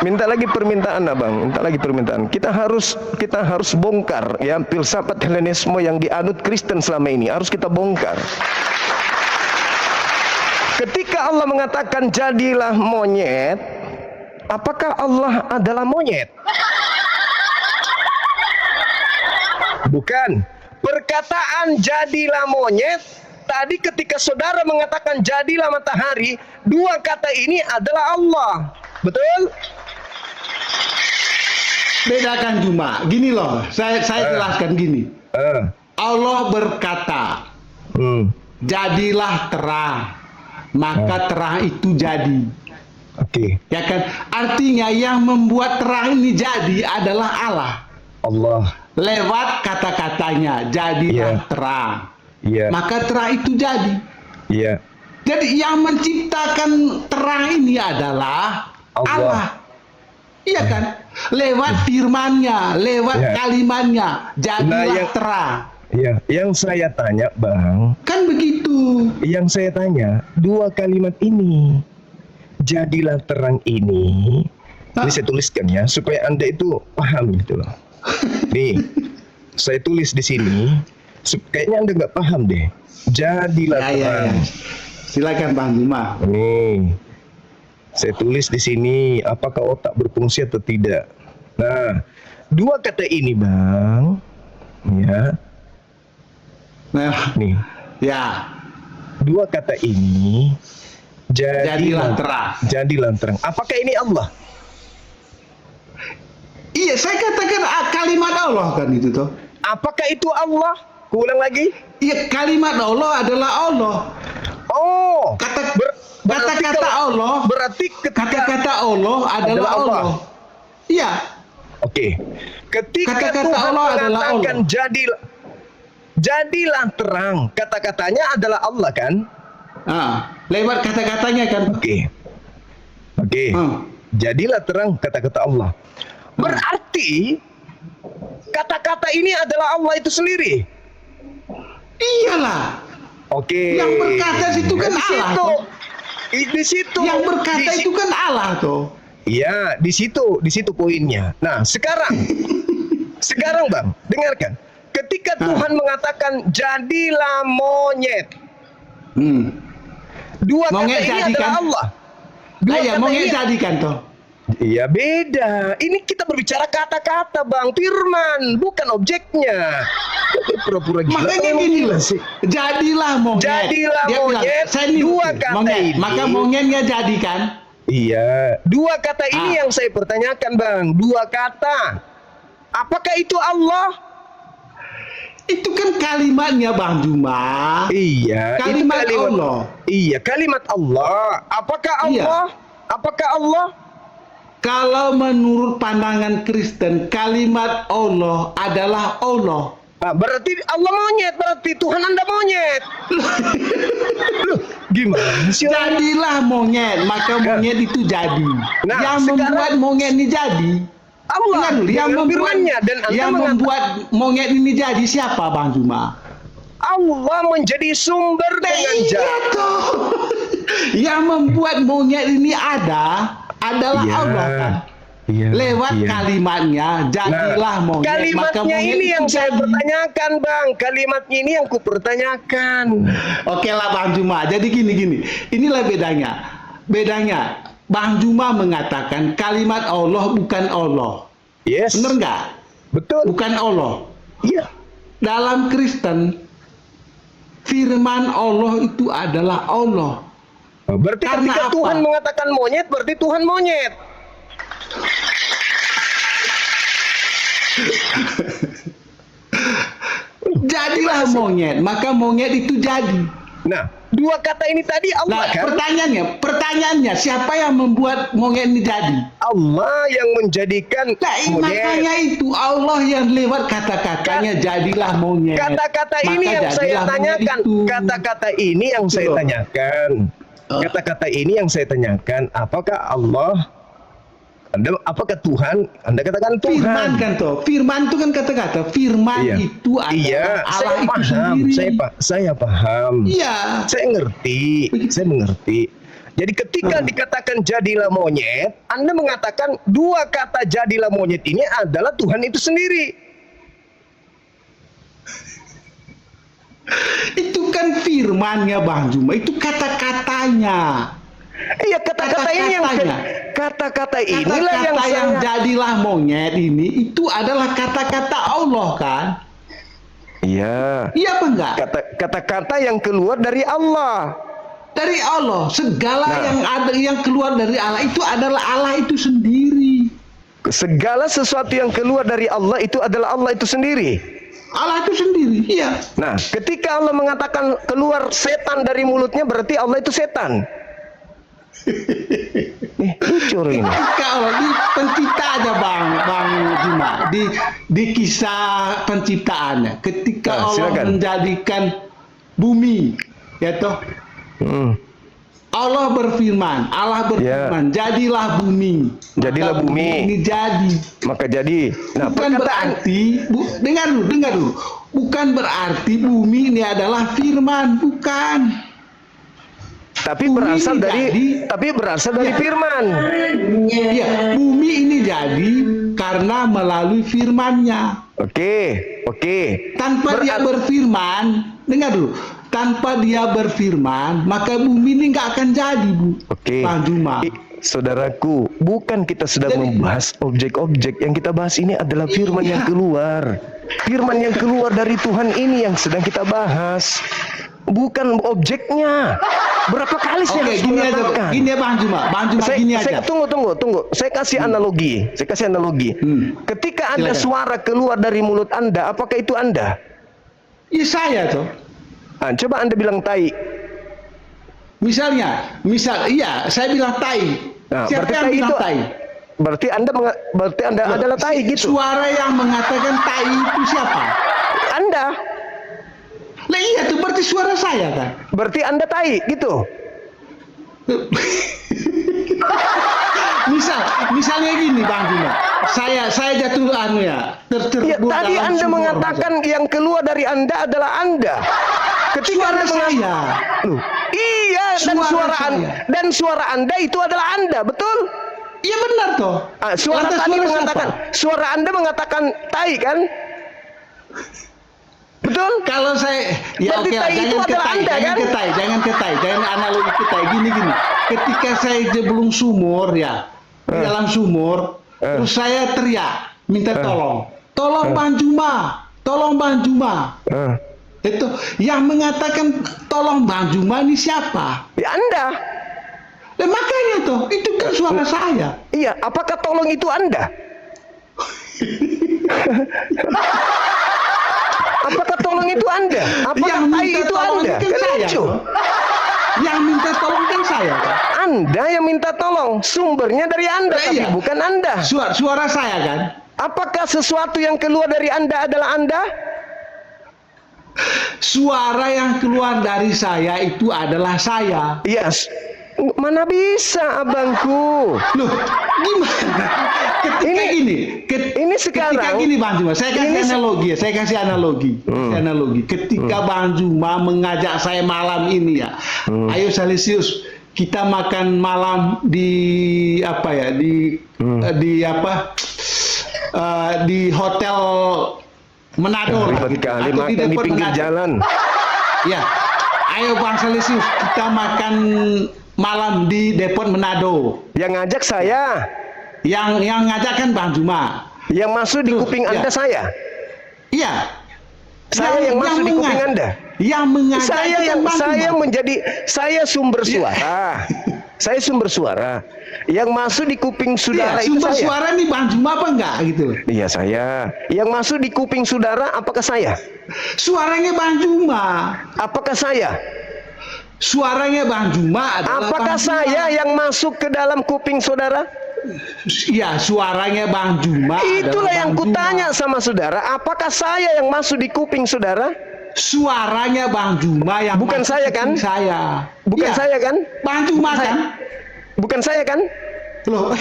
Minta lagi permintaan, Abang. Minta lagi permintaan. Kita harus bongkar ya filsafat Helenisme yang dianut Kristen selama ini. Harus kita bongkar. Ketika Allah mengatakan jadilah monyet, apakah Allah adalah monyet? Bukan. Perkataan jadilah monyet, tadi ketika saudara mengatakan jadilah matahari, dua kata ini adalah Allah. Betul? Bedakan cuma gini loh, saya jelaskan gini. Allah berkata, jadilah terang, maka terang itu jadi. Oke. Ya kan? Artinya yang membuat terang ini jadi adalah Allah. Allah. Lewat kata-katanya, jadilah terang. Maka terang itu jadi. Jadi yang menciptakan terang ini adalah Allah. Iya kan? Lewat firman-Nya, lewat kalimatnya, jadilah terang. Iya, yang saya tanya, Bang. Kan begitu. Yang saya tanya, dua kalimat ini, jadilah terang ini saya tuliskan ya, supaya Anda itu paham gitu loh. Nih, saya tulis di sini, kayaknya Anda nggak paham deh. Jadilah terang. Silakan Bang Juma. Nih, saya tulis di sini, apakah otak berfungsi atau tidak. Nah, dua kata ini, Bang, ya. Nah, nih, ya. Dua kata ini, jadilah terang. Jadilah terang. Apakah ini Allah? Iya, saya katakan kalimat Allah kan itu toh. Apakah itu Allah? Kuulang lagi. Iya, kalimat Allah adalah Allah. Oh, kata-kata Allah. Berarti kata-kata Allah adalah Allah. Iya. Oke. Ketika kata-kata Tuhan Allah adalah mengatakan Allah. Jadilah terang, kata-katanya adalah Allah kan? Lewat kata-katanya kan. Oke. Jadilah terang, kata-kata Allah. Berarti kata-kata ini adalah Allah itu sendiri. Iyalah. Oke. Yang berkata itu kan Allah. Di situ. Yang berkata itu kan Allah toh. Iya, di situ poinnya. Nah, sekarang Bang, dengarkan. Ketika Tuhan mengatakan jadilah monyet. Dua monyet kata ini adalah Allah. Iya, monyet jadikan toh. Iya, beda. Ini kita berbicara kata-kata, Bang, firman, bukan objeknya. Pura-pura gila. Makanya gini loh. Jadilah monyet. Jadilah monyet. Dua kata ini. Maka monyetnya jadikan. Iya. Dua kata ini yang saya pertanyakan, Bang. Dua kata. Apakah itu Allah? Itu kan kalimatnya Bang Juma. Iya. Kalimat Allah. Iya, kalimat Allah. Apakah Allah? Iya. Apakah Allah? Kalau menurut pandangan Kristen, kalimat Allah adalah Allah. Berarti Allah monyet, berarti Tuhan Anda monyet. Loh, gimana sih? Jadilah monyet, maka monyet itu jadi. Nah, yang membuat monyet ini jadi Allah. Yang membuat monyet ini jadi siapa, Bang Juma? Allah menjadi sumber dengan jadi. Yang membuat monyet ini adalah Allah kan. Lewat kalimatnya jadilah monyet. Kalimatnya ini yang saya pertanyakan, Bang. Kalimatnya ini yang kupertanyakan. Oke lah Bang Juma. Jadi gini. Inilah bedanya. Bang Juma mengatakan kalimat Allah bukan Allah. Yes. Benar nggak? Betul. Bukan Allah. Iya. Dalam Kristen, firman Allah itu adalah Allah. Berarti karena ketika Tuhan mengatakan monyet, berarti Tuhan monyet. Jadilah monyet, maka monyet itu jadi. Nah, dua kata ini tadi Allah kan? Pertanyaannya, siapa yang membuat monyet ini jadi? Allah yang menjadikan monyet. Makanya itu Allah yang lewat kata-katanya jadilah monyet. Kata-kata ini yang saya tanyakan. Kata-kata ini yang saya tanyakan. Kata-kata ini yang saya tanyakan. Apakah Allah? Apakah Tuhan? Anda katakan Tuhan. Firman kan toh. Firman itu kan kata-kata. Firman itu adalah Allah itu sendiri. Saya paham. Iya. Saya mengerti. Jadi ketika dikatakan jadilah monyet, Anda mengatakan dua kata jadilah monyet ini adalah Tuhan itu sendiri. Itu kan firman-Nya Bang Juma, itu kata-katanya. Iya, kata-kata ini yang kata-kata inilah yang Kata-kata yang saya... jadilah monyet ini itu adalah kata-kata Allah kan? Iya. Iya apa enggak? Kata-kata yang keluar dari Allah. Dari Allah, segala Nah. yang ada yang keluar dari Allah itu adalah Allah itu sendiri. Segala sesuatu yang keluar dari Allah itu adalah Allah itu sendiri. Allah itu sendiri, iya. Nah, ketika Allah mengatakan keluar setan dari mulutnya, berarti Allah itu setan. Lucu orang ini. Ketika Allah di pencipta aja Bang Juma, di kisah penciptaannya, ketika Nah, Allah silakan. menjadikan bumi, ya toh. Allah berfirman, jadilah bumi. Jadilah Maka bumi. ini jadi. Maka jadi. Nah, Bukan berarti, dengar dulu. Bukan berarti bumi ini adalah firman, bukan. tapi bumi berasal ini dari Ya. firman. Iya, bumi ini jadi karena melalui firman-Nya. Oke. Tanpa dia berfirman, dengar dulu. Tanpa dia berfirman, maka bumi ini nggak akan jadi, Bu. Oke. Bang Juma. Saudaraku, bukan kita sedang membahas objek-objek. Yang kita bahas ini adalah firman yang keluar. Firman yang keluar dari Tuhan ini yang sedang kita bahas. Bukan objeknya. Berapa kali saya Oke, harus gini aja, mengatakan? gini ya Bang Juma. Gini aja. Tunggu. Saya kasih analogi. Ketika ada Silakan. suara keluar dari mulut Anda, apakah itu Anda? Ya saya tuh. Coba Anda bilang tai. Iya, saya bilang tai. Nah, Siapa berarti yang tai bilang itu- tai? Berarti Anda adalah tai gitu. Suara yang mengatakan tai itu siapa? Anda. Lah iya tuh berarti suara saya kan. Berarti Anda tai gitu. Misalnya gini Bang Juma. Saya jatuh Ya, tercebur tadi dalam Anda sumur, mengatakan yang keluar dari Anda adalah Anda. Ketika suara Anda saya. Loh, iya, dan suara Anda itu adalah Anda, betul? Iya benar toh. Suara Lantas tadi suara mengatakan, siapa? suara Anda mengatakan tai kan? Betul? Kalau saya Berarti tai itu adalah Anda, kan? jangan analogi ke tai. Gini. Ketika saya jeblung sumur ya, di dalam sumur, terus saya teriak minta tolong. Tolong Bang Juma. Itu yang mengatakan tolong Bang Juma ini siapa? Ya Anda. Makanya toh, itu kan suara saya. Iya, apakah tolong itu Anda? Apakah tolong itu Anda? Apakah Yang tai minta itu tolong Anda? kan Kan saya, lucu. toh. Yang minta tolong kan saya kan. Anda yang minta tolong, sumbernya dari Anda, Nah, tapi iya. bukan Anda. Suara saya kan. Apakah sesuatu yang keluar dari Anda adalah Anda? Suara yang keluar dari saya itu adalah saya. Yes. Mana bisa, abangku? Loh, gimana? Ketika Ini sekarang. Ketika gini Bang Juma, saya kasih analogi. Ketika Bang Juma mengajak saya malam ini ya, ayo Salesius, kita makan malam di hotel Manado lah, Ribet gitu. kali Atau makan di Depot pinggir Manado. jalan. Ya, ayo Bang Salesius, kita makan malam di Depot Manado. Yang ngajak saya. Yang ngajak kan Bang Juma. Yang masuk di kuping ya. Anda saya. Iya. Saya yang masuk di kuping Anda. Yang mengajak Saya itu yang kan Bang Juma. saya sumber suara. Saya sumber suara. Yang masuk di kuping saudara itu Sumber saya. suara nih Bang Juma apa enggak gitu? Iya, saya. Yang masuk di kuping saudara apakah saya? Suaranya Bang Juma. Apakah saya? Suaranya Bang Juma adalah Apakah Bang saya Juma. yang masuk ke dalam kuping saudara? Iya, suaranya Bang Juma. Itulah adalah yang Bang kutanya Juma. sama saudara. Apakah saya yang masuk di kuping saudara? Suaranya Bang Juma yang Bukan masuk saya, ke kan? kuping Saya. Bukan Iya. saya kan? Bang Juma Bukan kan? Bukan saya kan? Loh.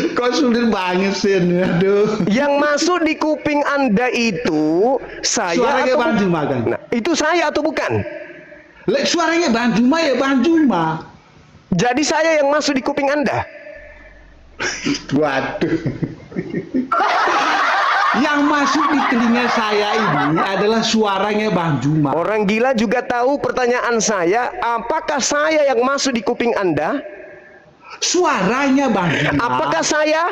Kok sulit banget sih, aduh. Yang masuk di kuping Anda itu saya Suaranya atau Bang bukan? Juma kan? Nah, itu saya atau bukan? Suaranya Bang Juma ya Bang Juma. Jadi saya yang masuk di kuping Anda. Waduh. Yang masuk di telinga saya ini adalah suaranya Bang Juma. Orang gila juga tahu pertanyaan saya, apakah saya yang masuk di kuping Anda? Suaranya Bang Juma. Apakah saya?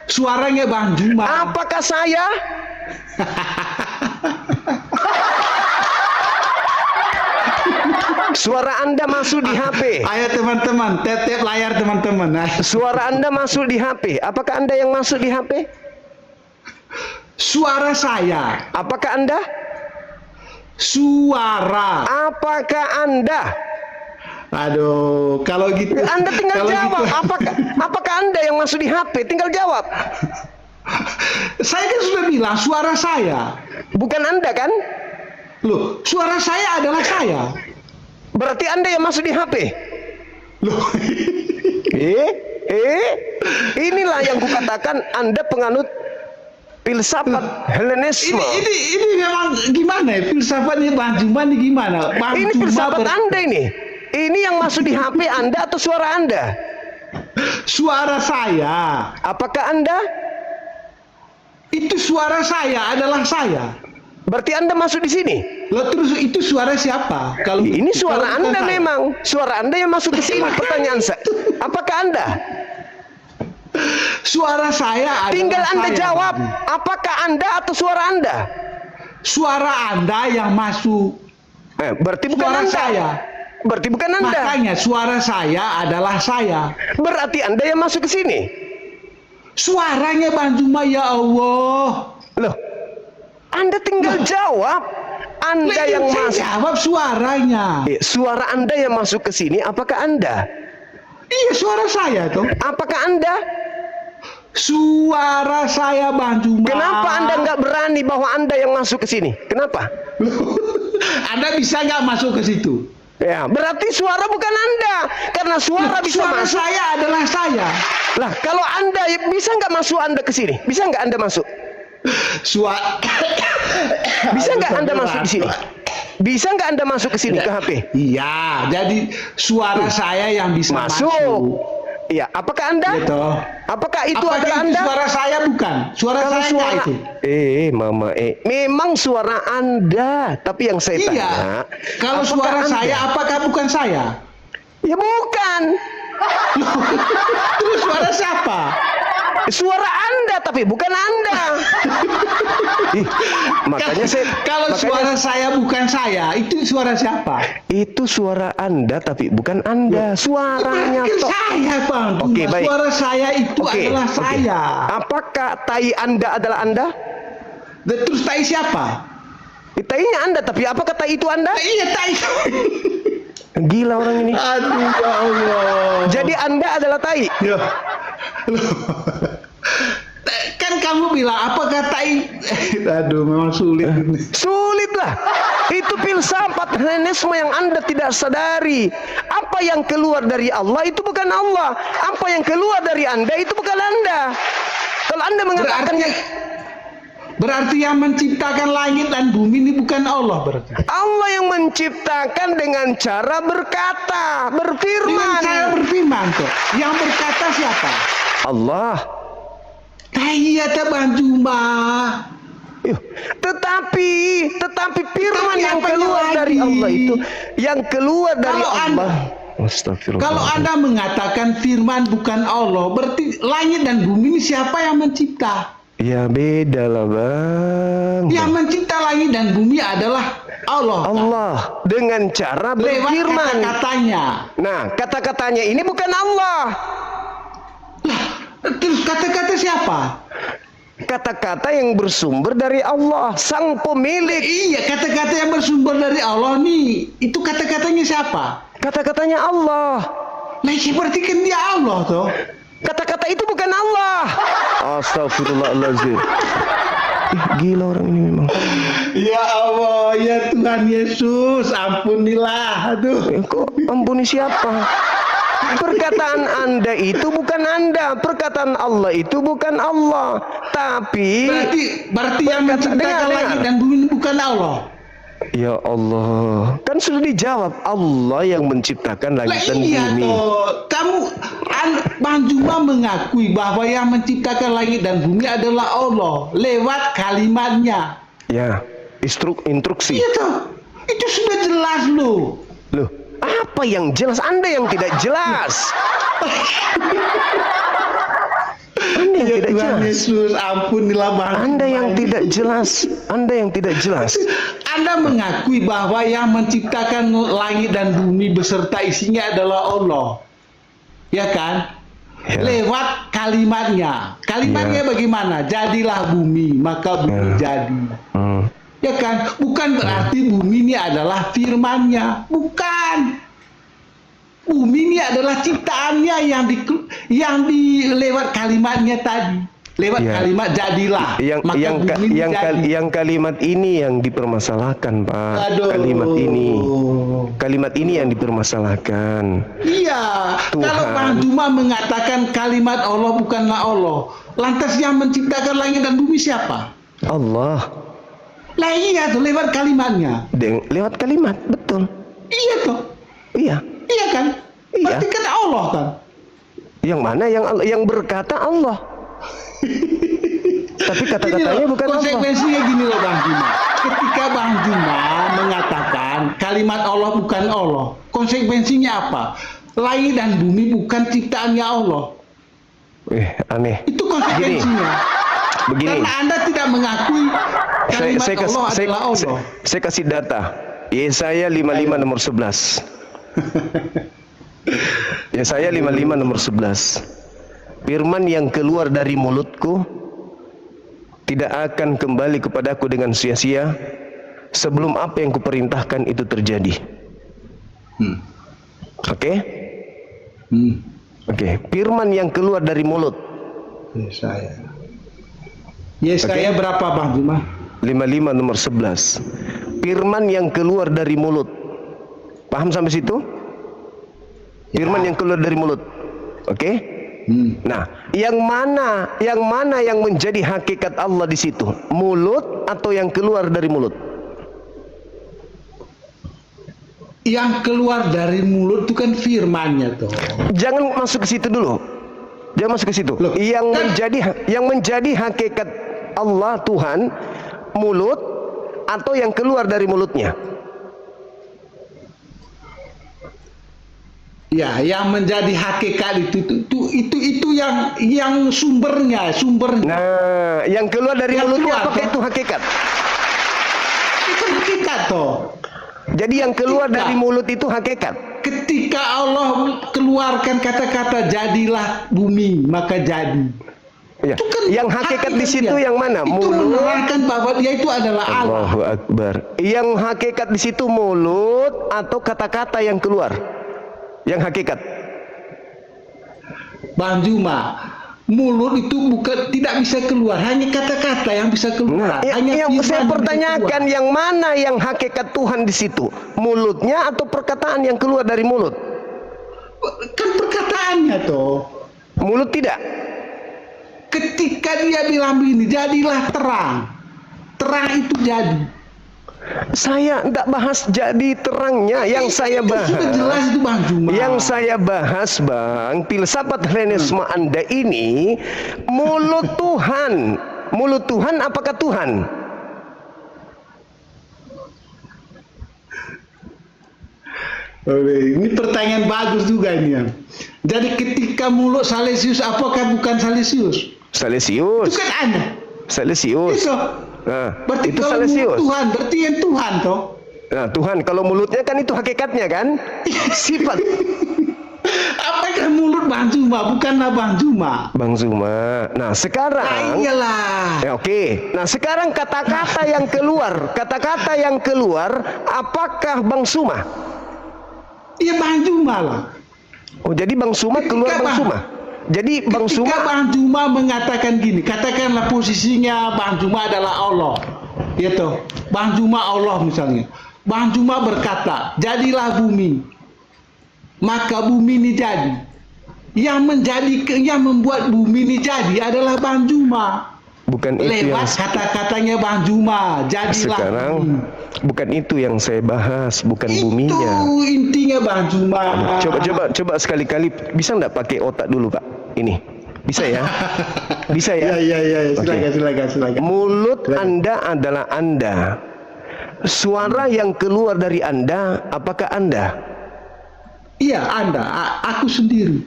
Suaranya Bang Juma. Apakah saya? Suara Anda masuk di HP. Ayo teman-teman, tap layar teman-teman. Suara Anda masuk di HP. Apakah Anda yang masuk di HP? Suara saya. Apakah Anda? Suara. Apakah Anda? Aduh, kalau gitu. Anda tinggal kalau jawab. gitu- Apakah Anda yang masuk di HP? Tinggal jawab. Saya kan sudah bilang suara saya. Bukan Anda kan? Loh, suara saya adalah saya. Berarti Anda yang masuk di HP. Loh. Inilah yang kukatakan Anda penganut filsafat Helenisme. Ini memang gimana ya? Filsafatnya Bang Juma ini gimana? Bang Ini Juma filsafat Anda ini. Ini yang masuk di HP Anda atau suara Anda? Suara saya. Apakah Anda? Itu suara saya adalah saya. Berarti Anda masuk di sini. Loh, terus itu suara siapa? Kalau Ini suara kalau bukan Anda saya. memang. Suara Anda yang masuk ke sini. Pertanyaan saya, apakah Anda? Suara saya adalah Tinggal Anda saya, jawab, Bang Juma. apakah Anda atau suara Anda? Suara Anda yang masuk. Berarti bukan Suara Anda. saya. Berarti bukan Anda. Makanya suara saya adalah saya. Berarti Anda yang masuk ke sini. Suaranya Bang Juma, ya Allah. Loh, Anda tinggal jawab. Anda Lah, yang saya masuk. jawab suaranya. Suara Anda yang masuk ke sini, apakah Anda? Iya, suara saya tuh. Apakah Anda? Suara saya Bang Juma. Kenapa Anda nggak berani bahwa Anda yang masuk ke sini? Kenapa? Anda bisa nggak masuk ke situ? Ya, berarti suara bukan Anda. Karena suara bisa Suara masuk. saya adalah saya. Lah, kalau Anda bisa nggak masuk Anda ke sini? Bisa nggak Anda masuk? Suara. Bisa nggak Anda masuk di sini? Bisa nggak Anda masuk ke sini ke HP? Iya, jadi suara saya yang bisa masuk. Iya, apakah Anda? Gitu. Apakah itu Apakah adalah itu Anda? suara saya bukan? Suara Kalau saya suara itu. Mama memang suara Anda, tapi yang saya Iya. tanya, Kalau apakah suara Anda? saya apakah bukan saya? Ya bukan. Terus suara siapa? Suara Anda tapi bukan Anda. Makanya Kalau suara saya bukan saya, itu suara siapa? itu suara Anda tapi bukan Anda. Suaranya Bukan toh. saya, Bang. Oke, Cuma baik. Suara saya itu adalah saya. Apakah tai Anda adalah Anda? Dan terus tai siapa? Tainya Anda, tapi apakah tai itu Anda? Iya, tai. Gila orang ini. Aduh, ya Allah. Jadi Anda adalah tai. Ya. Loh. Kan kamu bilang apakah tai? Aduh, memang sulit ini. Sulit lah. Itu filsafat Helenisme yang Anda tidak sadari. Apa yang keluar dari Allah itu bukan Allah. Apa yang keluar dari Anda itu bukan Anda. Kalau Anda mengatakan Berarti yang menciptakan langit dan bumi ini bukan Allah berarti. Allah yang menciptakan dengan cara berkata, Dengan berfirman. cara berfirman kok. Yang berkata siapa? Allah. Iya, Bang Juma. Tetapi firman Tapi yang apanya keluar lagi? dari Allah itu, yang keluar dari Kalau Allah. Astagfirullah. Kalau Anda mengatakan firman bukan Allah, berarti langit dan bumi ini siapa yang mencipta? Ya beda lah bang. Yang mencipta langit dan bumi adalah Allah. Allah dengan cara Lewat berfirman. kata-katanya. Nah, kata-katanya ini bukan Allah. Terus kata-kata siapa? Kata-kata yang bersumber dari Allah, sang pemilik. Iya, kata-kata yang bersumber dari Allah nih. Itu kata-katanya siapa? Kata-katanya Allah. Nah, seperti kan dia Allah toh. Kata-kata itu bukan Allah. Astagfirullahaladzim. Gila orang ini memang. Ya Allah, ya Tuhan Yesus, ampunilah. Aduh. Kok ampuni siapa? Perkataan Anda itu bukan Anda. Perkataan Allah itu bukan Allah. Tapi Berarti yang menciptakan langit dan bumi ini bukan Allah. Ya Allah, kan sudah dijawab, Allah yang menciptakan Lah langit dan iya bumi. toh, Bang Juma mengakui bahwa yang menciptakan langit dan bumi adalah Allah lewat kalimatnya. Ya, instruksi. Iya toh, itu sudah jelas loh. Loh, apa yang jelas? Anda yang tidak jelas. Anda yang Ya tidak Tuhan jelas. Yesus, ampunilah Bang Anda Juma yang ini. tidak jelas. Anda yang tidak jelas. Anda mengakui bahwa yang menciptakan langit dan bumi beserta isinya adalah Allah. Ya kan? Ya. Lewat kalimatnya. Kalimatnya bagaimana? Jadilah bumi, maka bumi jadi. Hmm. Ya kan? Bukan berarti bumi ini adalah firman-Nya. Bukan. Bumi ini adalah ciptaannya yang lewat kalimatnya tadi. Lewat Ya. kalimat jadilah. Maka bumi ini jadi. Yang kalimat ini yang dipermasalahkan, Pak. Aduh. Kalimat ini yang dipermasalahkan. Iya, Tuhan. kalau Bang Juma mengatakan kalimat Allah bukanlah Allah, lantas yang menciptakan langit dan bumi siapa? Allah. Lah iya tuh lewat kalimatnya. Lewat kalimat, betul. Iya tuh, Iya. iya kan? Iya. Berarti kan Allah kan? Yang mana yang berkata Allah? Tapi Gini kata-katanya loh, bukan Allah. konsekuensinya gini loh Bang Juma. Ketika Bang Juma mengatakan kalimat Allah bukan Allah, konsekuensinya apa? Langit dan bumi bukan ciptaannya Allah. Aneh. Itu konsekuensinya. Begini. Karena Anda tidak mengakui kalimat Allah adalah Allah. Saya kasih data. Yesaya 55 nomor 11. Yesaya 55 nomor 11. Firman yang keluar dari mulutku tidak akan kembali kepadaku dengan sia-sia sebelum apa yang kuperintahkan itu terjadi. Oke? Oke. Firman yang keluar dari mulut. Yesaya berapa Bang Juma? 55 nomor 11. Firman yang keluar dari mulut. Paham sampai situ? Firman yang keluar dari mulut. Oke? Nah, yang mana yang menjadi hakikat Allah di situ? Mulut atau yang keluar dari mulut? Yang keluar dari mulut itu kan firman-Nya toh. Jangan masuk ke situ dulu. Jangan masuk ke situ. Loh, Yang menjadi hakikat Allah Tuhan mulut atau yang keluar dari mulutnya? Ya, yang menjadi hakikat itu yang sumbernya. Nah, yang keluar dari Yang mulutnya keluar, apakah toh? itu hakikat? Itu hakikat toh. Jadi yang keluar Ketika- dari mulut itu hakikat. Ketika Allah keluarkan kata-kata jadilah bumi, maka jadi. Ya. Itu kan Yang hakikat di situ dia. yang mana? Itu Mulut. menerangkan bahwa dia itu adalah Allah. Allahu Akbar. Yang hakikat di situ mulut atau kata-kata yang keluar? Yang hakikat. Bang Juma, mulut itu tidak bisa keluar, hanya kata-kata yang bisa keluar. Hanya yang firman saya yang bisa pertanyakan keluar. yang mana yang hakikat Tuhan di situ? Mulutnya atau perkataan yang keluar dari mulut? Kan perkataannya toh. Mulut tidak. Ketika dia bilang begini, jadilah terang. Terang itu jadi. Saya tidak bahas jadi terangnya. Yang saya Itu bahas, sudah jelas itu Bang Juma. yang saya bahas, Bang, filsafat Renesme Anda ini mulut Tuhan. Mulut Tuhan apakah Tuhan? Ini pertanyaan bagus juga ini ya. Jadi ketika mulut Salesius apakah bukan Salesius? Salesius. Itu kan aneh. Salesius. Itu. Nah, Berarti itu kalau Salesius. mulut Tuhan, berarti yang Tuhan toh. Nah, Tuhan kalau mulutnya kan itu hakikatnya kan? Sifat. Apakah mulut Bang Juma? Bukanlah Bang Juma. Bang Zuma. Nah, Nah, sekarang iyalah. ya, oke. Nah, sekarang kata-kata yang keluar, apakah Bang Suma? Iya Bang Juma lah. Oh, jadi Bang Suma keluar Ketika Bang Suma. Jadi Bang Ketika Suma, Bang Juma mengatakan gini, katakanlah posisinya Bang Juma adalah Allah, gitu. Bang Juma Allah misalnya. Bang Juma berkata, jadilah bumi, maka bumi ini jadi. Yang membuat bumi ini jadi adalah Bang Juma. Bukan itu yang Lewat kata-katanya Bang Juma, jadilah. sekarang, bukan itu yang saya bahas, bukan buminya. Itu intinya Bang Juma. Coba sekali-kali bisa nggak pakai otak dulu, Pak? Ini bisa ya? Bisa ya? Iya. Oke. Silakan. Mulut Anda adalah Anda. Suara yang keluar dari Anda, apakah Anda? Iya, Anda, aku sendiri.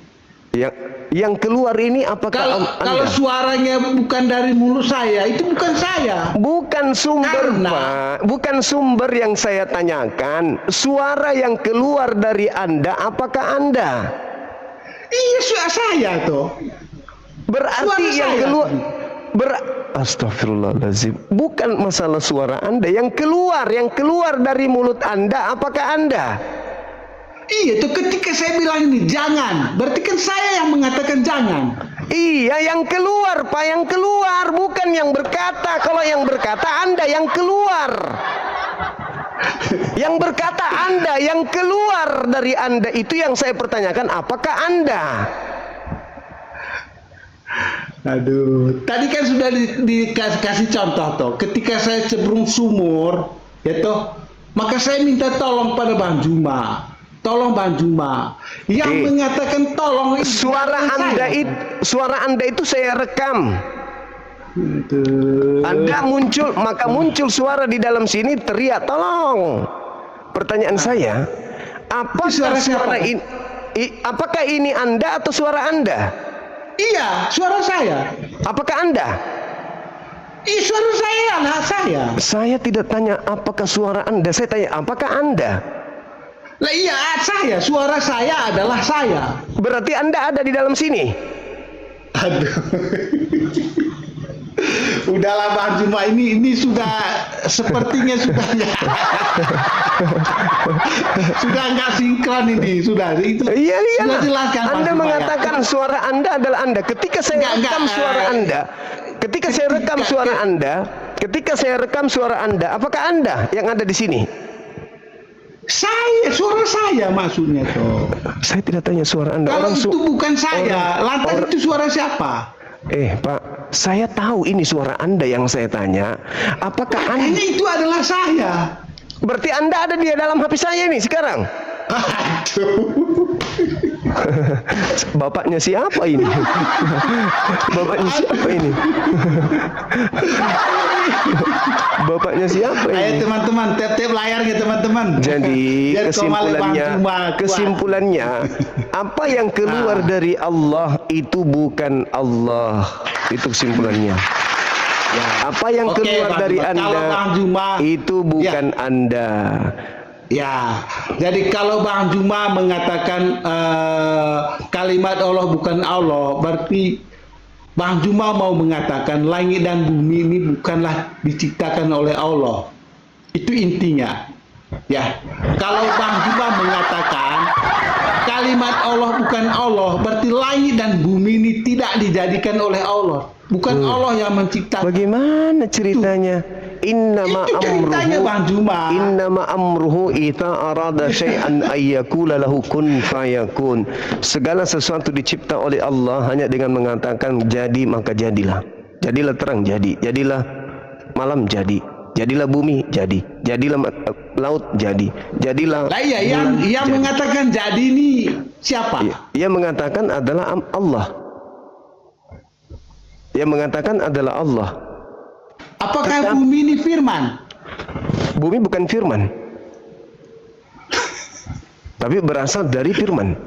Yang keluar ini apakah Anda? Kalau suaranya bukan dari mulut saya, itu bukan saya. Bukan sumber, Pak. Bukan sumber yang saya tanyakan. Suara yang keluar dari Anda, apakah Anda? Iya, suara saya toh. Berarti Suara yang saya. keluar Astagfirullahaladzim. Bukan masalah suara Anda. Yang keluar dari mulut Anda, apakah Anda? Iya, itu ketika saya bilang ini jangan, berarti kan saya yang mengatakan jangan. Iya, yang keluar, Pak, yang keluar, bukan yang berkata. Kalau yang berkata Anda yang keluar. Yang berkata Anda, yang keluar dari Anda itu yang saya pertanyakan, apakah Anda? Aduh, tadi kan sudah dikasih contoh toh. Ketika saya cebrung sumur, ya toh, maka saya minta tolong pada Bang Juma. Tolong Bang Juma. Yang mengatakan tolong itu suara Anda itu saya rekam. Aduh. Anda muncul suara di dalam sini teriak tolong. Pertanyaan saya, apakah suara ini apakah ini Anda atau suara Anda? Iya, suara saya. Apakah Anda? Suara saya lah saya. Saya tidak tanya apakah suara Anda, saya tanya apakah Anda? Lah iya, saya. Suara saya adalah saya. Berarti Anda ada di dalam sini? Aduh. Udahlah Bang Juma, ini sudah sepertinya sudah sudah nggak sinkron ini, sudah itu. Iya. Sudah jelaskan Anda mengatakan suara Anda adalah Anda. Ketika saya rekam suara Anda, ketika saya rekam suara Anda, apakah Anda yang ada di sini? Suara saya maksudnya toh. Saya tidak tanya suara Anda. Kalau itu bukan saya, lantas itu suara siapa? Pak, saya tahu ini suara Anda yang saya tanya. Apakah Anda? Itu adalah saya. Berarti Anda ada di dalam HP saya ini sekarang. Aduh. Bapaknya siapa ini? Bapaknya siapa ini? Bapaknya siapa ini? Ayo teman-teman, tap-tap layarnya teman-teman. Jadi kesimpulannya, apa yang keluar dari Allah itu bukan Allah. Itu kesimpulannya. Apa yang keluar dari Anda itu bukan Anda. Ya, jadi kalau Bang Juma mengatakan kalimat Allah bukan Allah, berarti Bang Juma mau mengatakan langit dan bumi ini bukanlah diciptakan oleh Allah. Itu intinya. Ya, kalau Bang Juma mengatakan kalimat Allah bukan Allah, berarti langit dan bumi ini tidak dijadikan oleh Allah. Bukan Allah yang menciptakan. Bagaimana ceritanya? Innama amruhu idza arada syai'an ayyakula lahu kun fayakun. Segala sesuatu dicipta oleh Allah hanya dengan mengatakan jadi maka jadilah. Jadilah terang jadi, jadilah malam jadi, jadilah bumi jadi, jadilah laut jadi, jadilah. Lah iya, yang mengatakan jadi ini siapa? Yang mengatakan adalah Allah. Yang mengatakan adalah Allah. Apakah bumi ini firman? Bumi bukan firman. Tapi berasal dari firman.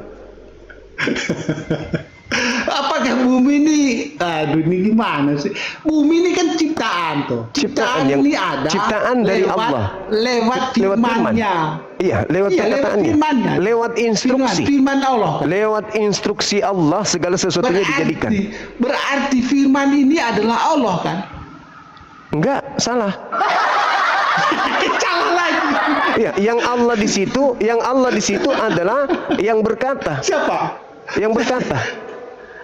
Apakah bumi ini, aduh ini gimana sih? Bumi ini kan ciptaan tuh. Ciptaan yang ini ada ciptaan dari Allah. Lewat firman-Nya. Iya, lewat perkataannya. Lewat instruksi. Firman Allah. Kan? Lewat instruksi Allah segala sesuatunya dijadikan. Berarti firman ini adalah Allah kan? Enggak, salah. Salah lagi. Iya, yang Allah di situ adalah yang berkata. Siapa? Yang berkata.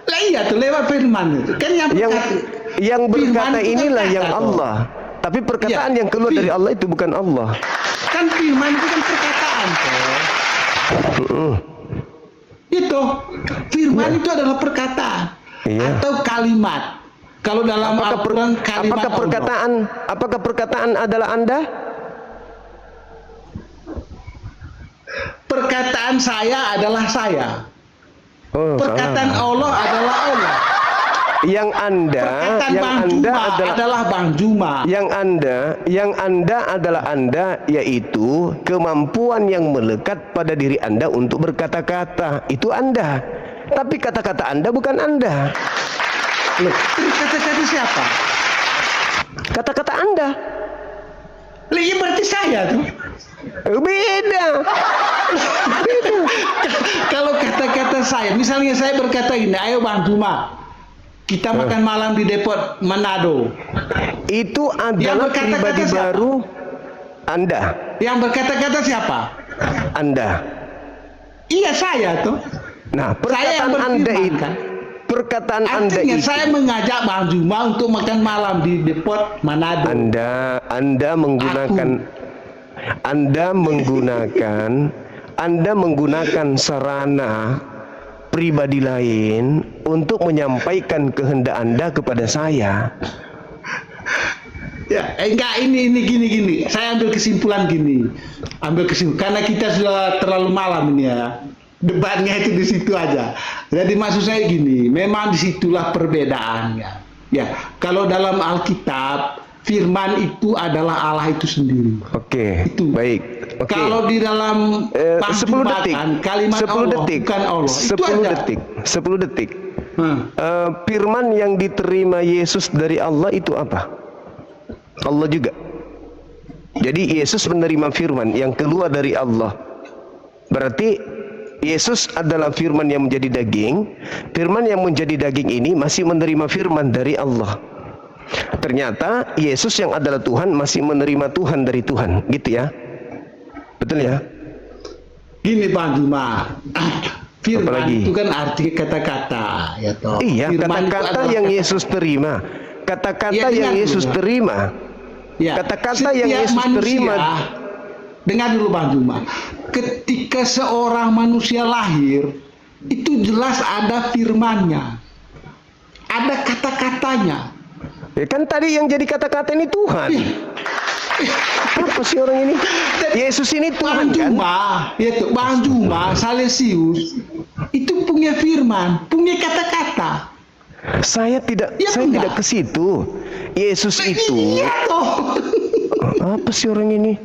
Lah iya tuh lewat firman itu. Kan yang berkata inilah yang Allah. Tapi perkataan yang keluar dari Allah itu bukan Allah. Kan firman itu kan perkataan tuh. Itu firman itu adalah perkataan atau kalimat. Kalau dalam Al-Quran kalimat apakah perkataan adalah Anda? Perkataan saya adalah saya. Oh, Perkataan Allah adalah Allah. Yang Anda adalah Bang Juma. Yang Anda adalah Anda, yaitu kemampuan yang melekat pada diri Anda untuk berkata-kata. Itu Anda. Tapi kata-kata Anda bukan Anda. Loh, kata-kata siapa? Kata-kata Anda. Iya berarti saya tuh. Beda. Kalau kata-kata saya, misalnya saya berkata ini, ayo Bang Juma, kita makan malam di Depot Manado. Itu adalah pribadi baru Anda. Yang berkata-kata siapa? Anda. Iya saya tuh. Nah, perkataan Anda itu, perkataan Anda artinya itu, saya mengajak Bang Juma untuk makan malam di Depot Manado. Anda menggunakan sarana pribadi lain untuk menyampaikan kehendak Anda kepada saya. Ya, enggak, ini gini. Saya ambil kesimpulan gini. Karena kita sudah terlalu malam ini ya. Debatnya itu di situ aja. Jadi maksud saya gini, memang disitulah perbedaannya. Ya, kalau dalam Alkitab, firman itu adalah Allah itu sendiri. Oke. Itu. Baik. Oke. Kalau di dalam 10 detik. kalimat 10 Allah detik. bukan Allah. 10 detik. Firman yang diterima Yesus dari Allah itu apa? Allah juga. Jadi Yesus menerima firman yang keluar dari Allah. Berarti Yesus adalah firman yang menjadi daging. Firman yang menjadi daging ini masih menerima firman dari Allah. Ternyata Yesus yang adalah Tuhan masih menerima Tuhan dari Tuhan, gitu ya? Betul ya? Gini Bang Juma, firman Apalagi? itu kan arti kata-kata, ya toh. Iya, kata-kata yang Yesus terima. Kata-kata yang Yesus terima. Ya, kata-kata yang Yesus terima. Dengar dulu Bang Juma. Ketika seorang manusia lahir, itu jelas ada firmannya. Ada kata-katanya. Ya kan tadi yang jadi kata-kata ini Tuhan. Apa sih orang ini? Yesus ini Tuhan kan? Bang Juma, Salesius itu punya firman, punya kata-kata. Saya tidak ke situ. Yesus itu. Iya toh. Apa sih orang ini?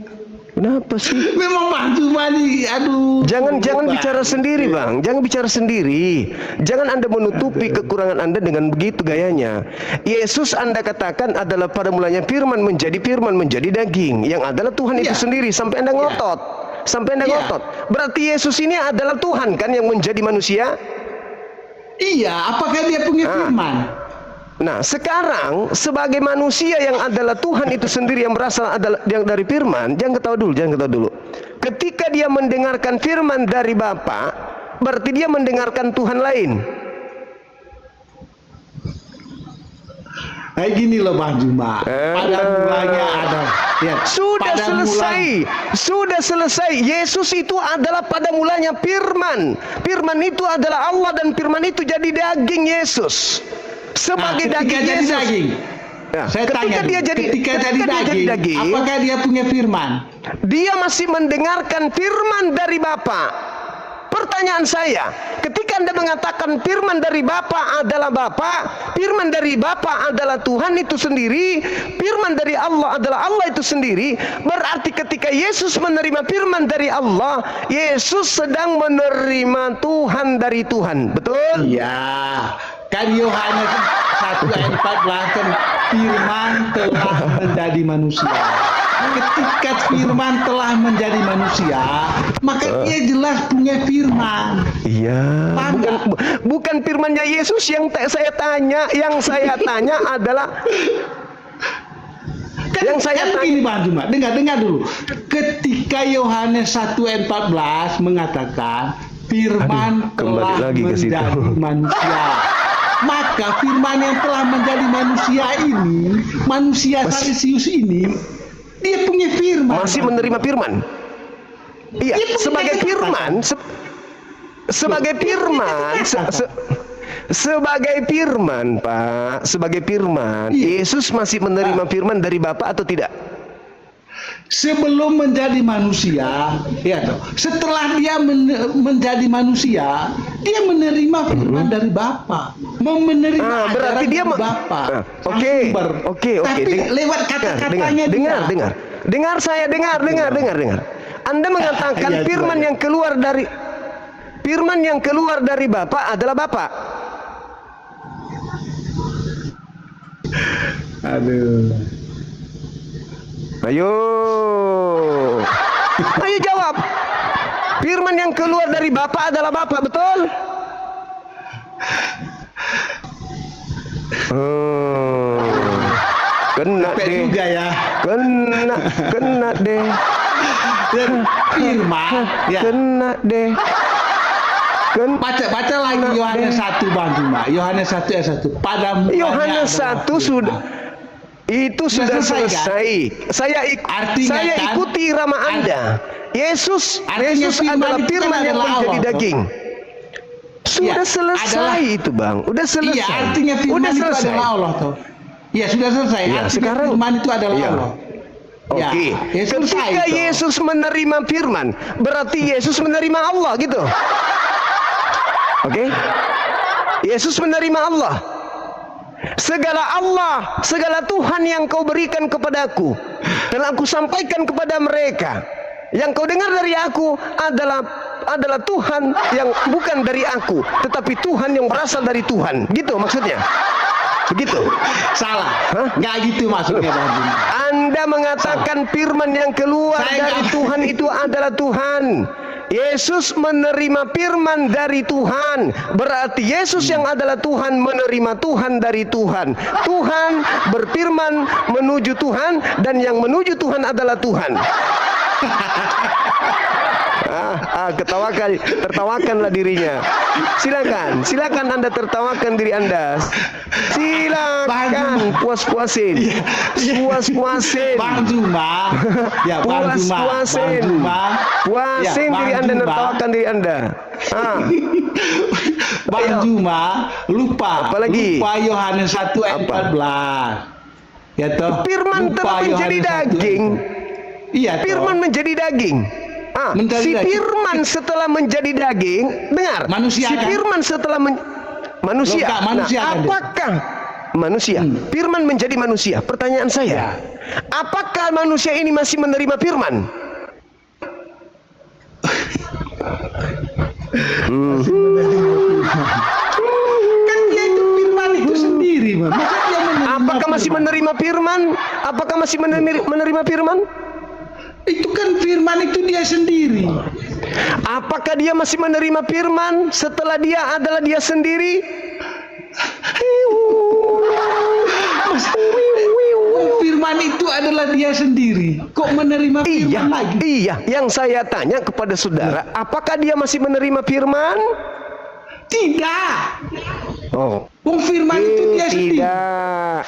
Kenapa sih? Memang Bang Juma nih, aduh. Jangan bicara sendiri, Bang. Jangan bicara sendiri. Jangan Anda menutupi kekurangan Anda dengan begitu gayanya. Yesus Anda katakan adalah pada mulanya firman menjadi daging, yang adalah Tuhan itu sendiri, sampai Anda ngotot. Sampai Anda ngotot. Berarti Yesus ini adalah Tuhan kan yang menjadi manusia? Iya, apakah dia punya firman? Nah, sekarang sebagai manusia yang adalah Tuhan itu sendiri yang berasal adalah yang dari firman, jangan ketawa dulu. Ketika dia mendengarkan firman dari Bapa, berarti dia mendengarkan Tuhan lain. Kayak gini loh Bang Juma. Pada mulanya ada. Ya, Sudah selesai. Yesus itu adalah pada mulanya firman. Firman itu adalah Allah dan firman itu jadi daging Yesus. Sebagai daging Yesus. Nah, saya tanya ketika jadi daging, apakah dia punya firman? Dia masih mendengarkan firman dari Bapa. Pertanyaan saya, ketika Anda mengatakan firman dari Bapa adalah Bapa, firman dari Bapa adalah Tuhan itu sendiri, firman dari Allah adalah Allah itu sendiri, berarti ketika Yesus menerima firman dari Allah, Yesus sedang menerima Tuhan dari Tuhan. Betul? Iya. Kan Yohanes 1 ayat 14 kan firman telah menjadi manusia. Ketika firman telah menjadi manusia, maka dia jelas punya firman. Iya. Bukan firmannya Yesus yang saya tanya. Yang saya tanya adalah yang saya tanya begini Bang Juma, dengar dulu. Ketika Yohanes 1 ayat 14 mengatakan firman telah menjadi manusia, maka firman yang telah menjadi manusia ini, manusia Salesius ini, dia punya firman. Masih menerima firman. Iya, sebagai firman, Sebagai firman, Pak, sebagai firman, Yesus masih menerima firman dari Bapa atau tidak? Sebelum menjadi manusia, ya toh. Setelah dia menjadi manusia, dia menerima firman dari Bapa, menerima berarti ajaran dia dari Bapa. Oke. Tapi lewat kata-katanya dengar saya, dengar. Anda mengatakan firman yang keluar dari Bapa adalah Bapa. Aduh. Ayo jawab. Firman yang keluar dari Bapa adalah Bapa, betul? Kena deh. Juga ya. Kena deh. Firman, ya. Kena deh. Baca lagi Yohanes 1 Bang Juma. Yohanes 1 ayat 1. Pada mulanya Yohanes 1 sudah sudah selesai. Kan? Saya ikuti irama Anda. Yesus adalah firman yang menjadi daging. Sudah selesai itu, Bang. Udah selesai. Iya, artinya firman itu adalah Allah toh. Iya, sudah selesai. Ya, sekarang firman itu adalah Allah. Oke. Ya, ketika Yesus menerima firman, berarti Yesus menerima Allah gitu. Oke? Yesus menerima Allah. Segala Tuhan yang kau berikan kepadaku, telah aku sampaikan kepada mereka. Yang kau dengar dari aku adalah Tuhan yang bukan dari aku, tetapi Tuhan yang berasal dari Tuhan. Gitu maksudnya. Begitu? Salah. Nggak gitu maksudnya, Bang Juma. Anda mengatakan firman yang keluar dari Tuhan itu adalah Tuhan. Yesus menerima firman dari Tuhan. Berarti Yesus yang adalah Tuhan menerima Tuhan dari Tuhan. Tuhan berfirman menuju Tuhan, dan yang menuju Tuhan adalah Tuhan. Tertawakanlah dirinya. Silakan Anda tertawakan diri Anda. Silakan puas-puasin. Bang Juma. Ya, Puasin diri Anda, tertawakan diri Anda. Bang Juma, lupa Yohanes 1 ayat 14. Ya toh. Firman telah menjadi daging. Iya, firman menjadi daging. Firman setelah menjadi daging, dengar. Manusia, Firman setelah manusia. Apakah manusia? Firman menjadi manusia. Pertanyaan saya, apakah manusia ini masih menerima firman? Kan dia itu firman itu sendiri, Bang. Apakah masih menerima firman? Apakah masih menerima firman? Itu kan firman itu dia sendiri. Apakah dia masih menerima firman setelah dia adalah dia sendiri? Firman itu adalah dia sendiri. Kok menerima firman lagi? Iya, yang saya tanya kepada saudara, apakah dia masih menerima firman? Tidak. Oh. Firman itu dia sendiri. Tidak.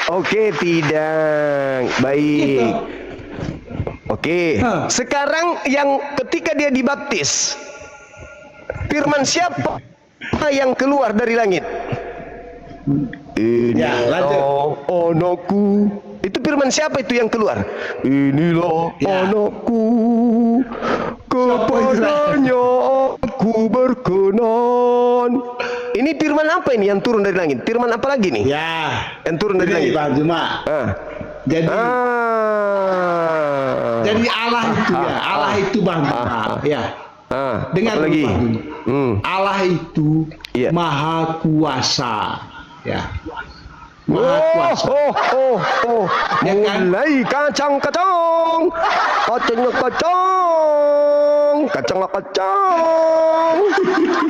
Oke, tidak. Baik. Oke. Sekarang yang ketika dia dibaptis, firman siapa yang keluar dari langit? Inilah anakku. Itu firman siapa itu yang keluar? Inilah anakku, kepadanya aku berkenan. Ini firman apa ini yang turun dari langit? Firman apa lagi nih? Ya, yang turun dari langit. Bang Juma. Jadi Allah itu Allah itu Bang Juma. Ya. Dengar lagi. Allah itu maha kuasa. Ya. Maha kuasa. Mulai kacang-kacang.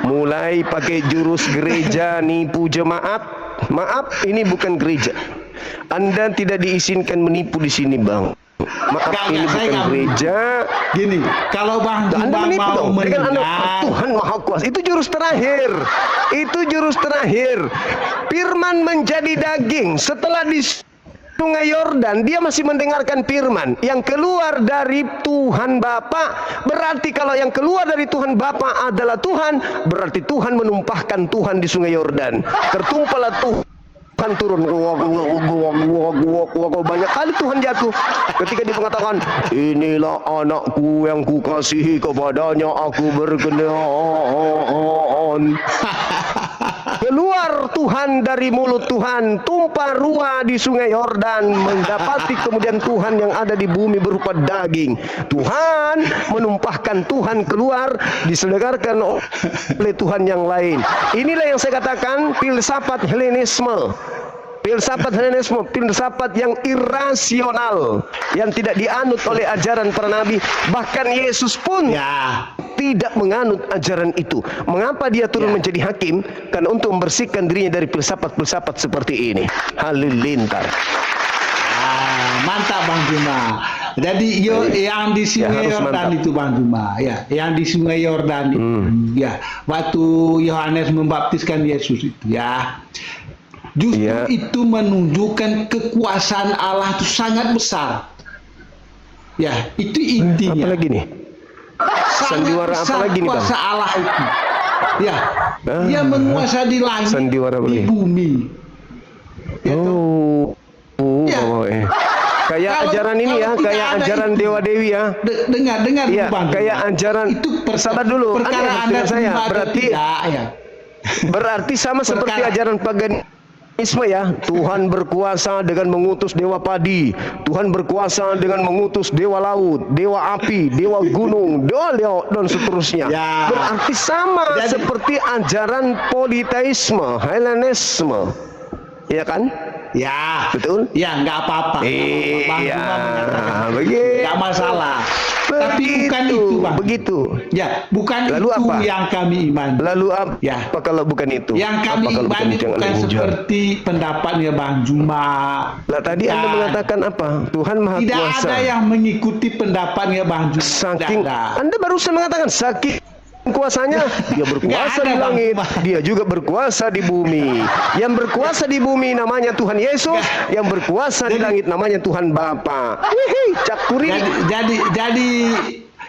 Mulai pakai jurus gereja nipu jemaat. Maaf, ini bukan gereja. Anda tidak diizinkan menipu di sini, Bang. Maaf, ini bukan gereja. Gini, kalau Bang Juma mau mendengar Tuhan Maha Kuasa, itu jurus terakhir. Itu jurus terakhir. Firman menjadi daging setelah Sungai Yordan, dia masih mendengarkan firman. Yang keluar dari Tuhan Bapa, berarti kalau yang keluar dari Tuhan Bapa adalah Tuhan, berarti Tuhan menumpahkan Tuhan di Sungai Yordan. Tertumpahlah Tuhan turun, banyak kali Tuhan jatuh. Ketika dia mengatakan, inilah anakku yang kukasihi, kepadanya aku berkenan. Keluar Tuhan dari mulut Tuhan, tumpah ruah di Sungai Yordan, mendapati kemudian Tuhan yang ada di bumi berupa daging. Tuhan menumpahkan Tuhan keluar, diselenggarakan oleh Tuhan yang lain. Inilah yang saya katakan filsafat Helenisme. Filsafat Helenisme, filsafat yang irasional, yang tidak dianut oleh ajaran para nabi. Bahkan Yesus pun tidak menganut ajaran itu. Mengapa dia turun menjadi hakim? Karena untuk membersihkan dirinya dari filsafat-filsafat seperti ini. Halilintar. Mantap Bang Juma. Jadi yang di Sungai Yordan itu Bang Juma, ya, yang di Sungai Yordan itu, ya, waktu Yohanes membaptiskan Yesus itu, ya. Justru itu menunjukkan kekuasaan Allah itu sangat besar. Ya, itu intinya. Apalagi nih? Sandiwara apalagi nih, Bang? Kuasa Allah itu. Ya, dia menguasai di langit, di bumi. Ya, kayak ajaran ini ya, kayak ajaran Dewa Dewi ya. Dengar ya, Bang. Kayak ajaran itu sabar dulu. Perkara Anda saya berarti berarti sama seperti ajaran paganisme ya. Tuhan berkuasa dengan mengutus dewa padi, Tuhan berkuasa dengan mengutus dewa laut, dewa api, dewa gunung, dewa dan seterusnya. Berarti sama seperti ajaran politeisme, Helenisme. Ya kan? Ya, betul? Ya, nggak apa-apa. Iya, begitu. Nggak masalah. Tapi bukan itu, Bang. Begitu. Ya, bukan lalu itu apa? yang kami imani. Lalu apa? Ya. Apa kalau bukan itu? Yang kami imani bukan seperti pendapatnya Bang Juma. Lah tadi Anda mengatakan apa? Tuhan Maha Tidak Kuasa. Tidak ada yang mengikuti pendapatnya Bang Juma. Saking Anda barusan mengatakan saking kuasanya, dia berkuasa di langit, dia juga berkuasa di bumi. Yang berkuasa di bumi namanya Tuhan Yesus, yang berkuasa di langit namanya Tuhan Bapa. Cakuri. Jadi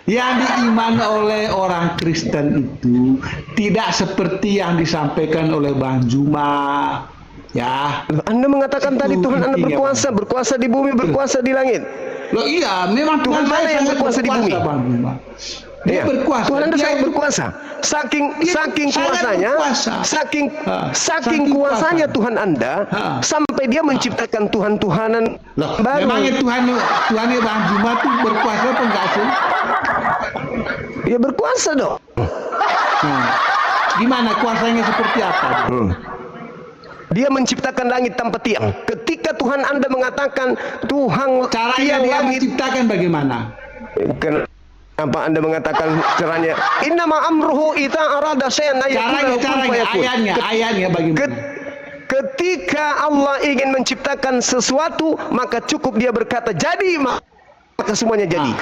yang diimani oleh orang Kristen itu tidak seperti yang disampaikan oleh Bang Juma. Ya. Anda mengatakan tadi Tuhan Anda berkuasa, berkuasa di bumi, berkuasa di langit. Loh iya, memang Tuhan mana yang berkuasa di bumi? Bang Juma. Dia berkuasa. Tuhan Anda sangat berkuasa. Saking kuasanya, saking kuasanya Tuhan Anda, sampai dia menciptakan Tuhan-Tuhanan baru. Memangnya Tuhannya Bang Juma tuh berkuasa apa enggak sih? Dia berkuasa dong. Gimana kuasanya seperti apa? Dia menciptakan langit tanpa tiang. Ketika Tuhan Anda mengatakan Tuhan caranya dia menciptakan bagaimana? Apa Anda mengatakan caranya? Innama amruhu idza arada syai'an ayatnya bagaimana? Ketika Allah ingin menciptakan sesuatu, maka cukup dia berkata jadi, maka semuanya jadi.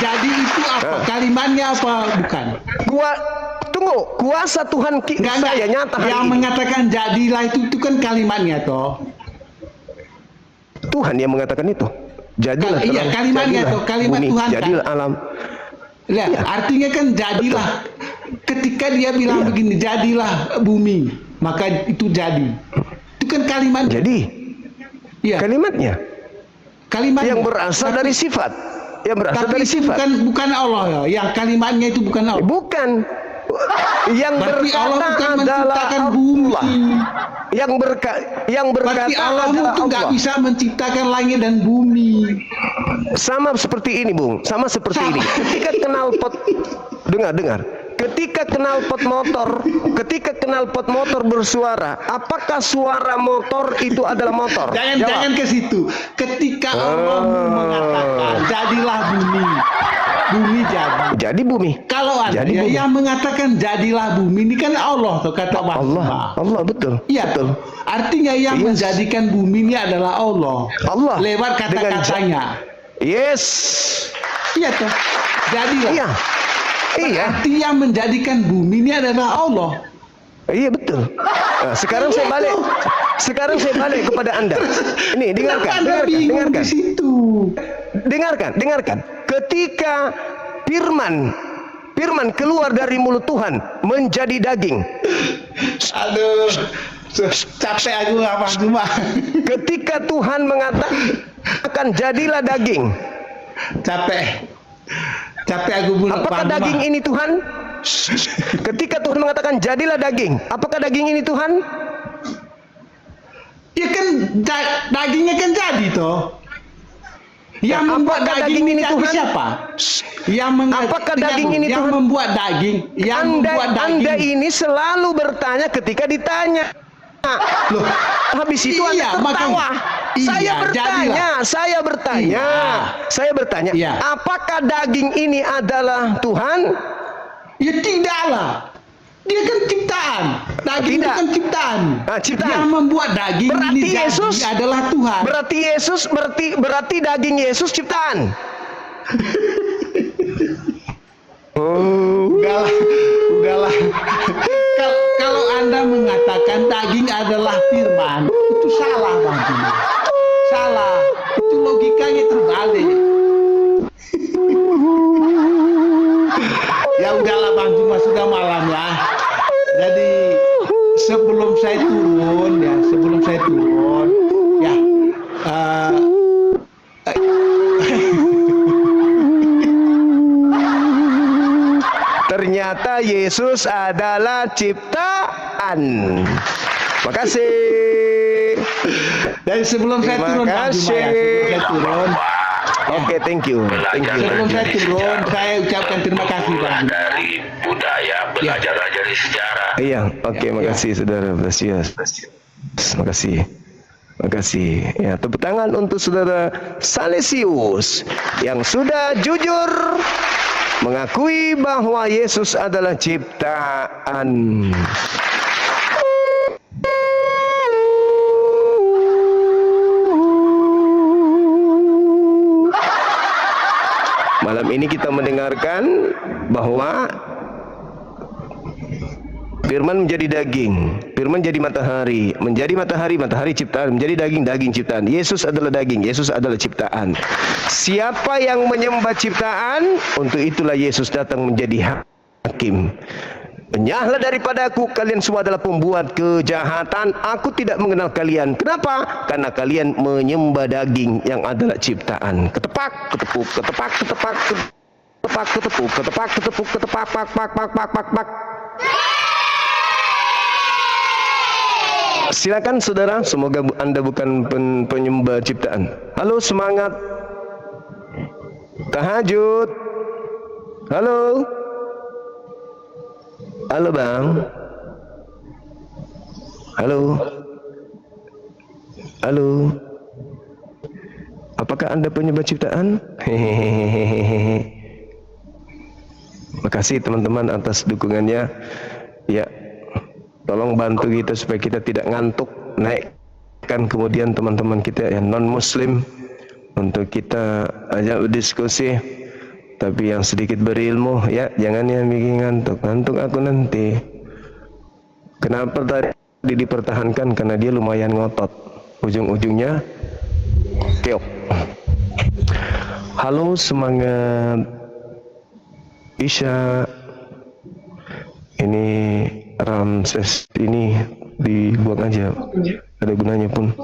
Jadi itu apa? Kalimatnya apa bukan? Tunggu, kuasa Tuhan saya nyata hari yang ini. Mengatakan jadilah itu kan kalimatnya toh. Tuhan yang mengatakan itu. Jadilah kalimatnya atau kalimat bumi, Tuhan jadilah kan? alam. Ya, artinya kan jadilah. Betul. Ketika dia bilang begini, jadilah bumi, maka itu jadi. Itu kan kalimat. Jadi. Ya. Kalimatnya. Yang berasal dari sifat. Yang berasal dari sifat. Bukan Allah ya. Yang kalimatnya itu bukan Allah. Bukan. Yang berarti berkata Allah bukan adalah bumi. Yang berkata berarti Allah itu nggak bisa menciptakan langit dan bumi. Sama seperti ini, Bung. Sama seperti ini. Ketika knalpot, dengar. Ketika knalpot motor bersuara, apakah suara motor itu adalah motor? Jangan ke situ. Ketika Allah mengatakan jadilah bumi. Bumi jadi bumi. Kalau ada yang mengatakan jadilah bumi ini kan Allah tuh kata Allah betul. Iya betul. Artinya yang menjadikan bumi ini adalah Allah. Lewat kata-katanya. Yes. Iya tuh. Jadilah. Iya. Arti yang menjadikan bumi ini adalah Allah. Iya betul. Nah, sekarang saya balik. Sekarang saya balik kepada Anda. Ini Kenapa Anda bingung di situ? Dengarkan. Ketika firman keluar dari mulut Tuhan menjadi daging. Aduh, capek aku apa cuma. Ketika Tuhan mengatakan jadilah daging. Capek aku pun. Apakah daging ini Tuhan? Ketika Tuhan mengatakan jadilah daging, apakah daging ini Tuhan? Ya kan dagingnya kan jadi toh. Yang membuat daging ini Tuhan siapa? Apakah daging ini yang Tuhan? membuat daging? Anda ini selalu bertanya ketika ditanya. Loh, habis itu iya, Anda tertawa. Saya bertanya, Iya. apakah daging ini adalah Tuhan? Ya tidaklah. Dia kan ciptaan. Daging itu kan ciptaan. Ciptaan. Yang membuat daging Berarti ini Yesus adalah Tuhan. Berarti daging Yesus ciptaan. Udahlah. Kalau Anda mengatakan daging adalah firman, itu salah, Bang Juma. Salah. Itu logikanya terbalik. Ya udahlah Bang Juma, sudah malam ya. Jadi sebelum saya turun ya ternyata Yesus adalah ciptaan. Makasih. dan sebelum saya turun Bang Juma ya, sebelum saya turun. Oke, thank you. Sebelum saya turun, saya ucapkan terima kasih Bang. Dari budaya, belajar dari sejarah. Iya, oke, makasih Saudara Blasius. Makasih. Ya, tepuk tangan untuk Saudara Salesius yang sudah jujur mengakui bahwa Yesus adalah ciptaan. Malam ini kita mendengarkan bahwa firman menjadi daging, firman jadi matahari, matahari ciptaan, menjadi daging ciptaan. Yesus adalah daging, Yesus adalah ciptaan. Siapa yang menyembah ciptaan, untuk itulah Yesus datang menjadi hakim. Menyahlah daripadaku, kalian semua adalah pembuat kejahatan. Aku tidak mengenal kalian. Kenapa? Karena kalian menyembah daging yang adalah ciptaan. Ketepak, ketepuk, ketepak, ketepak, ketepak, ketepuk, ketepak, ketepuk, ketepak, pak, pak, pak, pak, pak, pak. Silakan saudara, semoga Anda bukan penyembah ciptaan. Halo, semangat tahajud. Halo. Halo Bang. Halo. Apakah Anda penyembah ciptaan? Hehehe. Makasih teman-teman atas dukungannya. Ya, tolong bantu kita supaya kita tidak ngantuk. Naikkan kemudian teman-teman kita yang non-muslim untuk kita ajak berdiskusi. Tapi yang sedikit berilmu, ya jangan yang bikin ngantuk aku nanti. Kenapa tadi dipertahankan? Karena dia lumayan ngotot, ujung-ujungnya keok. Halo, semangat Isya. Ini Ramses ini dibuang aja, ada gunanya pun.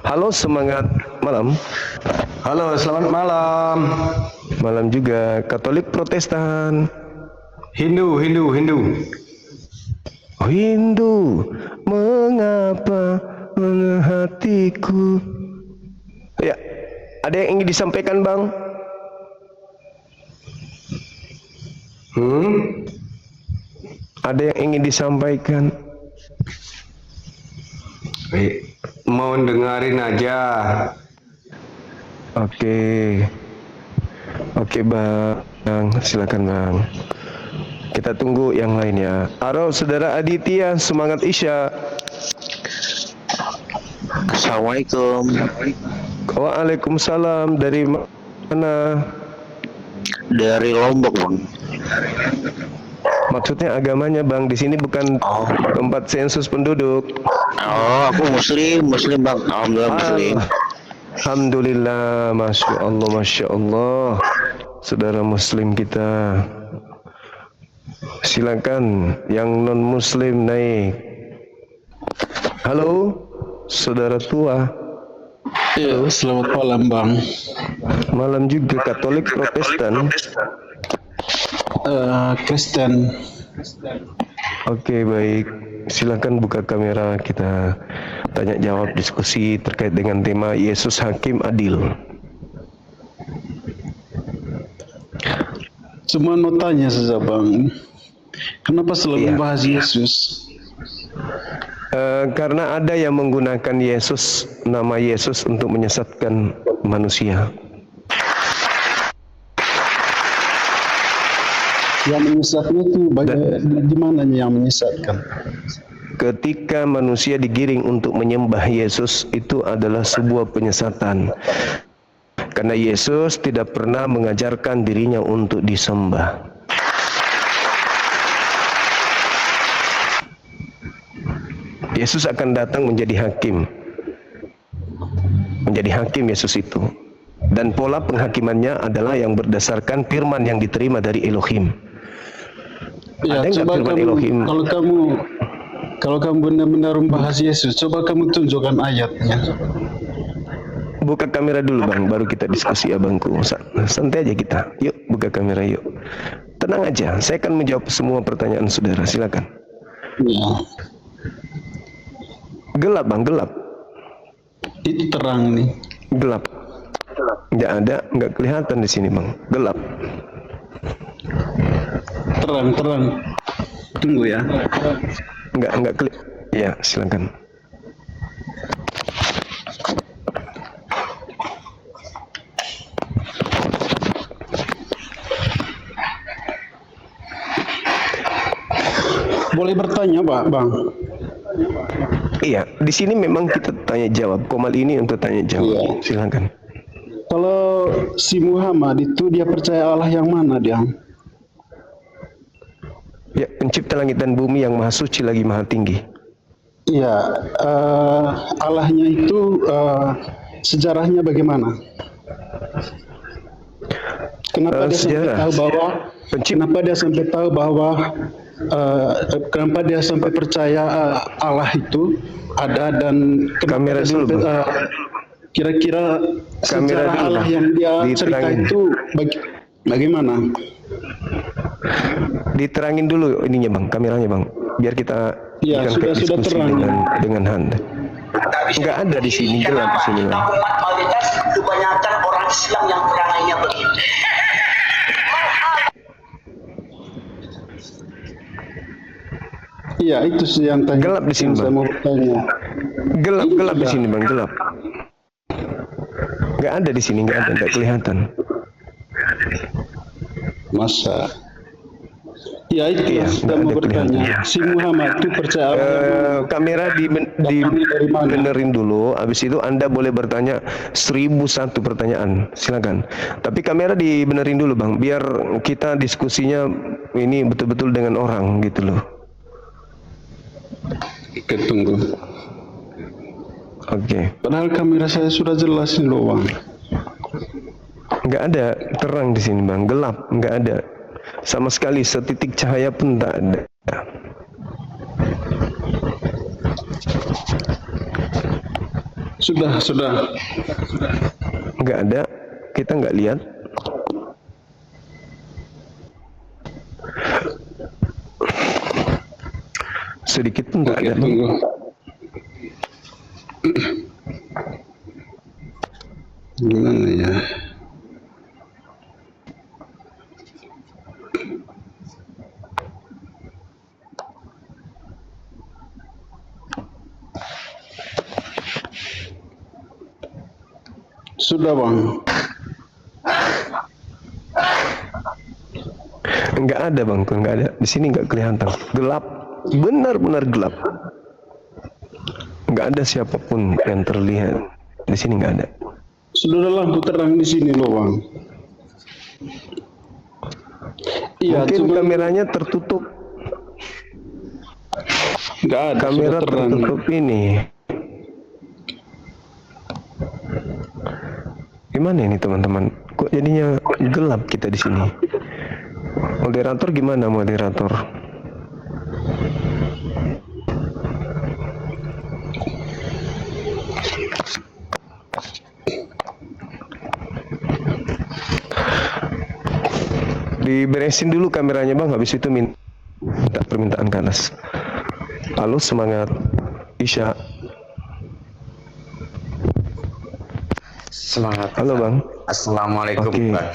Halo, semangat malam. Halo, selamat malam. Malam juga. Katolik, Protestan, Hindu. oh, Hindu. Mengapa hatiku? Ya, ada yang ingin disampaikan Bang? Ada yang ingin disampaikan? Mau dengerin aja. Oke Bang, silakan Bang. Kita tunggu yang lain ya. Halo Saudara Aditya, semangat Isya. Assalamualaikum. Waalaikumsalam. Dari mana? Dari Lombok, Bang. Maksudnya agamanya bang, di sini bukan Oh, tempat sensus penduduk. oh, aku Muslim bang. Alhamdulillah Muslim. Alhamdulillah, masya Allah, saudara Muslim kita. Silakan yang non Muslim naik. Halo, saudara tua. Ya, selamat malam Bang. Malam juga. Katolik, Protestan. Kristen. Oke, baik. Silakan buka kamera, kita tanya jawab diskusi terkait dengan tema Yesus Hakim Adil. Cuma mau tanya saja Bang, kenapa selalu membahas Yesus? Karena ada yang menggunakan Yesus, nama Yesus untuk menyesatkan manusia. Yang menyesatnya itu di mananya yang menyesatkan? Ketika manusia digiring untuk menyembah Yesus, itu adalah sebuah penyesatan. Karena Yesus tidak pernah mengajarkan dirinya untuk disembah. Yesus akan datang menjadi hakim. Menjadi hakim Yesus itu. Dan pola penghakimannya adalah yang berdasarkan firman yang diterima dari Elohim. Ya, Ada nggak coba firman kamu, Elohim? kalau kamu benar-benar membahas Yesus, coba kamu tunjukkan ayatnya. Buka kamera dulu bang, baru kita diskusi abangku. Santai aja kita. Yuk buka kamera yuk. Tenang aja, saya akan menjawab semua pertanyaan saudara. Silakan. Ya, Gelap bang, gelap. itu terang nih. Gelap. Nggak ada, nggak kelihatan di sini bang. Gelap. Terang. Tunggu ya. Nggak Ya, silakan. Boleh bertanya Pak, Bang? Iya, di sini memang kita tanya jawab. Komal ini untuk tanya jawab. Silakan. Kalau si Muhammad itu dia percaya Allah yang mana dia? Ya, pencipta langit dan bumi yang maha suci lagi maha tinggi. Iya, Allahnya itu sejarahnya bagaimana? Kenapa dia sampai sejarah. tahu bahwa? Kenapa dia sampai tahu bahwa? Kenapa dia sampai percaya Allah itu ada dan kenapa Kamera dia dulu, sampai, Bang. kira-kira Kamera sejarah dulu, Allah Bang. yang dia cerita Diterangin. itu bagaimana? Diterangin dulu ininya bang, kameranya bang, biar kita Ya, ikan sudah diskusi terang. dengan Handa. Nggak ada di sini, gelap di sini bang. Umat mayoritas kebanyakan orang Islam yang perangainya begitu. Iya, itu sih yang tanya. Gelap di sini, yang saya Bang. mau bertanya. Gelap di sini bang, gelap. Nggak ada di sini, nggak ada, nggak kelihatan. Masa? Ya itu Iya, yang saya nggak mau ada bertanya. kelihatan. Si Muhammad itu percaya Allah yang mana? Kamera dari mana? benerin dulu, habis itu Anda boleh bertanya 1001 pertanyaan, silakan. Tapi kamera dibenerin dulu bang, biar kita diskusinya ini betul-betul dengan orang gitu loh. Oke, tunggu. Oke, Padahal kamera saya sudah jelas nih loh, Bang. nggak ada terang di sini bang, gelap, nggak ada sama sekali, setitik cahaya pun tak ada. Sudah. Nggak ada, kita nggak lihat. Sedikit pun tak Oke, ada bang. tunggu. Gimana ya? Sudah, Bang. Nggak ada bang, nggak ada. Di sini nggak kelihatan. Gelap, benar-benar gelap. Nggak ada siapapun yang terlihat. Di sini nggak ada. Sudah ada lampu terang di sini loh, Bang. Iya, Mungkin cuma kameranya tertutup. Nggak ada, kamera sudah terang. tertutup ini. Gimana ini teman-teman? Kok jadinya gelap kita di sini? Moderator gimana moderator? Diberesin dulu kameranya bang, habis itu minta permintaan ke atas. Halo, semangat Isya. Semangat. Halo bang. Assalamualaikum. Oke. Bang.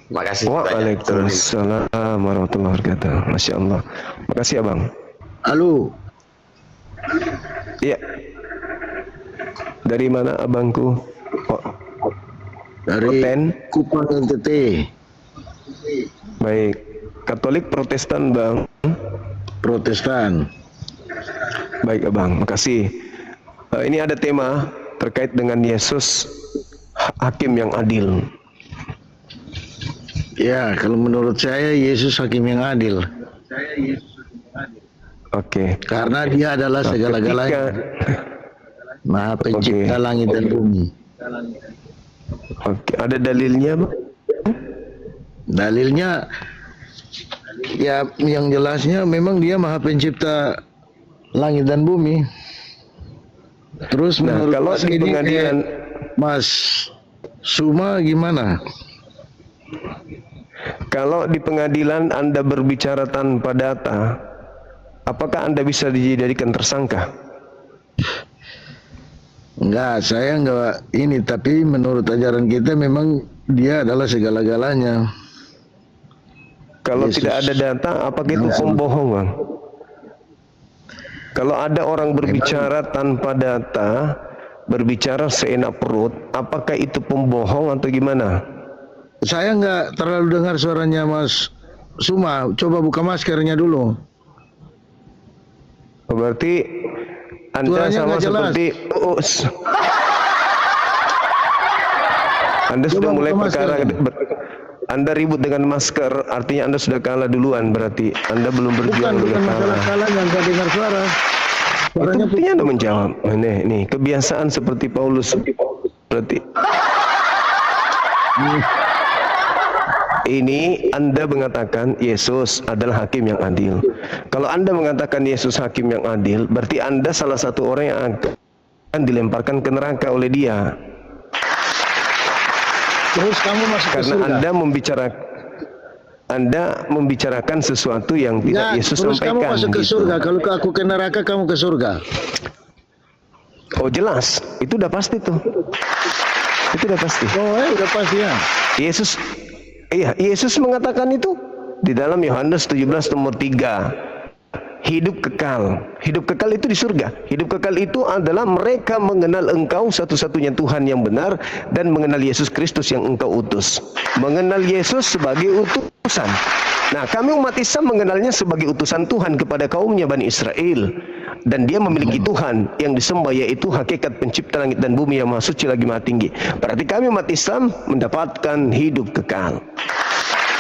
Makasih banyak. Waalaikumsalam warahmatullahi wabarakatuh. Masya Allah. Makasih ya bang. Halo. Iya. Dari mana abangku? Oh, Dari Proten. Kupang NTT. Baik. Katolik Protestan bang. Protestan. Baik abang. Makasih. Ini ada tema terkait dengan Yesus hakim yang adil. Ya, kalau menurut saya Yesus hakim yang adil. Oke. Karena dia adalah segala-galanya. Maha pencipta langit dan bumi. Oke. Ada dalilnya bang? Dalilnya, ya yang jelasnya memang dia maha pencipta langit dan bumi. Terus Nah, menurut kalau Mas di ini, pengadilan Mas Suma gimana? Kalau di pengadilan Anda berbicara tanpa data, apakah Anda bisa dijadikan tersangka? Enggak, saya enggak ini, tapi menurut ajaran kita memang dia adalah segala-galanya. Kalau Yesus. tidak ada data, apakah itu pembohong, Bang? Kalau ada orang berbicara tanpa data, berbicara seenak perut, apakah itu pembohong atau gimana? Saya enggak terlalu dengar suaranya Mas Suma. Coba buka maskernya dulu. Berarti Anda Suaranya sama nggak jelas. seperti Uus. Anda sudah Coba mulai buka perkara Anda ribut dengan masker, artinya Anda sudah kalah duluan, berarti Anda belum berjuang, Bukan udah masalah kalah. kalah, enggak dengar suara. Itu Suaranya buktinya Anda menjawab. Nih, kebiasaan seperti Paulus. Berarti ini Anda mengatakan Yesus adalah hakim yang adil. Kalau Anda mengatakan Yesus hakim yang adil, berarti Anda salah satu orang yang akan dilemparkan ke neraka oleh dia. Terus kamu masuk ke Karena surga. Anda membicarakan sesuatu yang tidak Enggak, Yesus terus sampaikan. kamu masuk ke gitu. surga. Kalau aku ke neraka, kamu ke surga. Oh jelas, itu udah pasti tuh. Itu udah pasti. Oh, udah pasti ya. Yesus mengatakan itu di dalam Yohanes 17 nomor 3. Hidup kekal. Hidup kekal itu di surga. Hidup kekal itu adalah mereka mengenal Engkau satu-satunya Tuhan yang benar dan mengenal Yesus Kristus yang Engkau utus. Mengenal Yesus sebagai utusan. Nah, kami umat Islam mengenalnya sebagai utusan Tuhan kepada kaumnya Bani Israel. Dan dia memiliki Tuhan yang disembah, yaitu hakikat pencipta langit dan bumi yang maha suci lagi maha tinggi. Berarti kami umat Islam mendapatkan hidup kekal.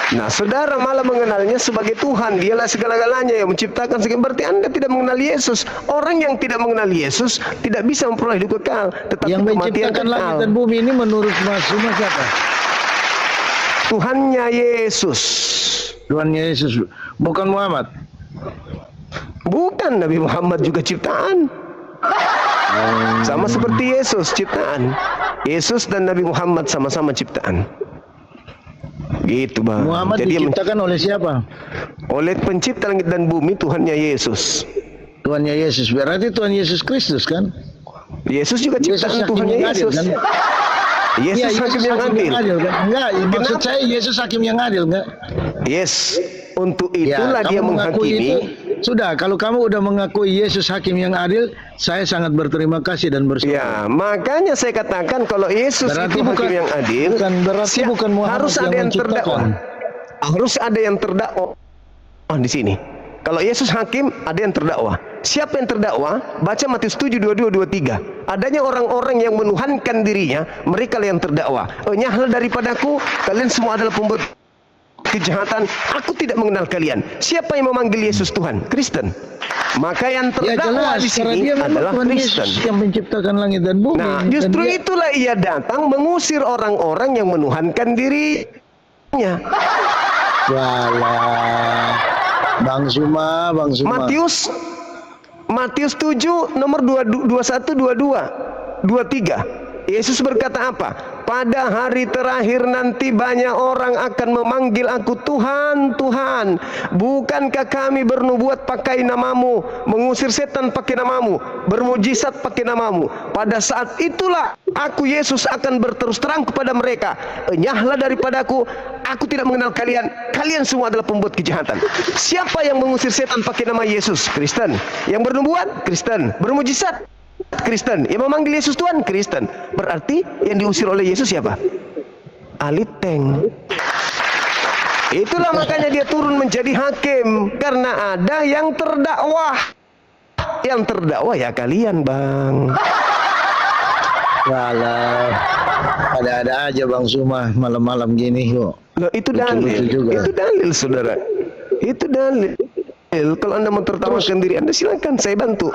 Nah, saudara malah mengenalnya sebagai Tuhan. Dialah segala-galanya yang menciptakan segala. Berarti Anda tidak mengenal Yesus. Orang yang tidak mengenal Yesus tidak bisa memperoleh hidup kekal. Tetapi Yang kematian menciptakan langit kekal. dan bumi ini menurut Mas Suma siapa? Tuhannya Yesus. Tuhan Yesus, bukan Muhammad. Bukan, Nabi Muhammad juga ciptaan. Sama seperti Yesus ciptaan. Yesus dan Nabi Muhammad sama-sama ciptaan. Gitu bang. Muhammad Jadi diciptakan oleh siapa? oleh pencipta langit dan bumi, Tuhannya Yesus. Tuhannya Yesus. Berarti Tuhan Yesus Kristus kan? Yesus juga Yesus ciptaan hakim Tuhannya yang adil, Yesus. kan? Yesus Iya, hakim yang adil. kan? Enggak, maksud saya Yesus hakim yang adil, enggak? Yes. Untuk itulah dia kamu mengakui menghakimi. itu. Sudah, kalau kamu udah mengakui Yesus hakim yang adil, saya sangat berterima kasih dan bersyukur. Ya, makanya saya katakan kalau Yesus Berarti itu hakim bukan- yang adil, berarti bukan Muhammad harus yang ada yang menciptakan. terdakwa. Harus ada yang terdakwa. Oh, di sini. Kalau Yesus hakim, ada yang terdakwa. Siapa yang terdakwa? Baca Matius 7, 22, 23. Adanya orang-orang yang menuhankan dirinya, mereka yang terdakwa. Nyahal daripadaku, kalian semua adalah pembuat kejahatan, aku tidak mengenal kalian. Siapa yang memanggil Yesus Tuhan? Kristen. Maka yang terdakwa di sini adalah Kristen. Yang menciptakan langit dan bumi. Nah, justru itulah ia datang mengusir orang-orang yang menuhankan dirinya. Walah, Bang Suma. Matius 7 nomor 21, 22, 23. Yesus berkata apa? Pada hari terakhir nanti banyak orang akan memanggil aku Tuhan, Tuhan. Bukankah kami bernubuat pakai namamu, mengusir setan pakai namamu, bermujizat pakai namamu? Pada saat itulah aku Yesus akan berterus terang kepada mereka, enyahlah daripadaku, aku tidak mengenal kalian. Kalian semua adalah pembuat kejahatan. Siapa yang mengusir setan pakai nama Yesus? Kristen. Yang bernubuat? Kristen. Bermujizat? Kristen. Yang memanggil Yesus Tuhan? Kristen. Berarti yang diusir oleh Yesus siapa? Aliteng. Itulah makanya dia turun menjadi hakim, karena ada yang terdakwah. Yang terdakwah ya kalian, Bang. Walah, ada-ada aja Bang Suma malam-malam gini kok. Loh, itu dalil. Itu dalil, saudara. Itu dalil. Kalau Anda mau tertawakan diri Anda, silakan, saya bantu.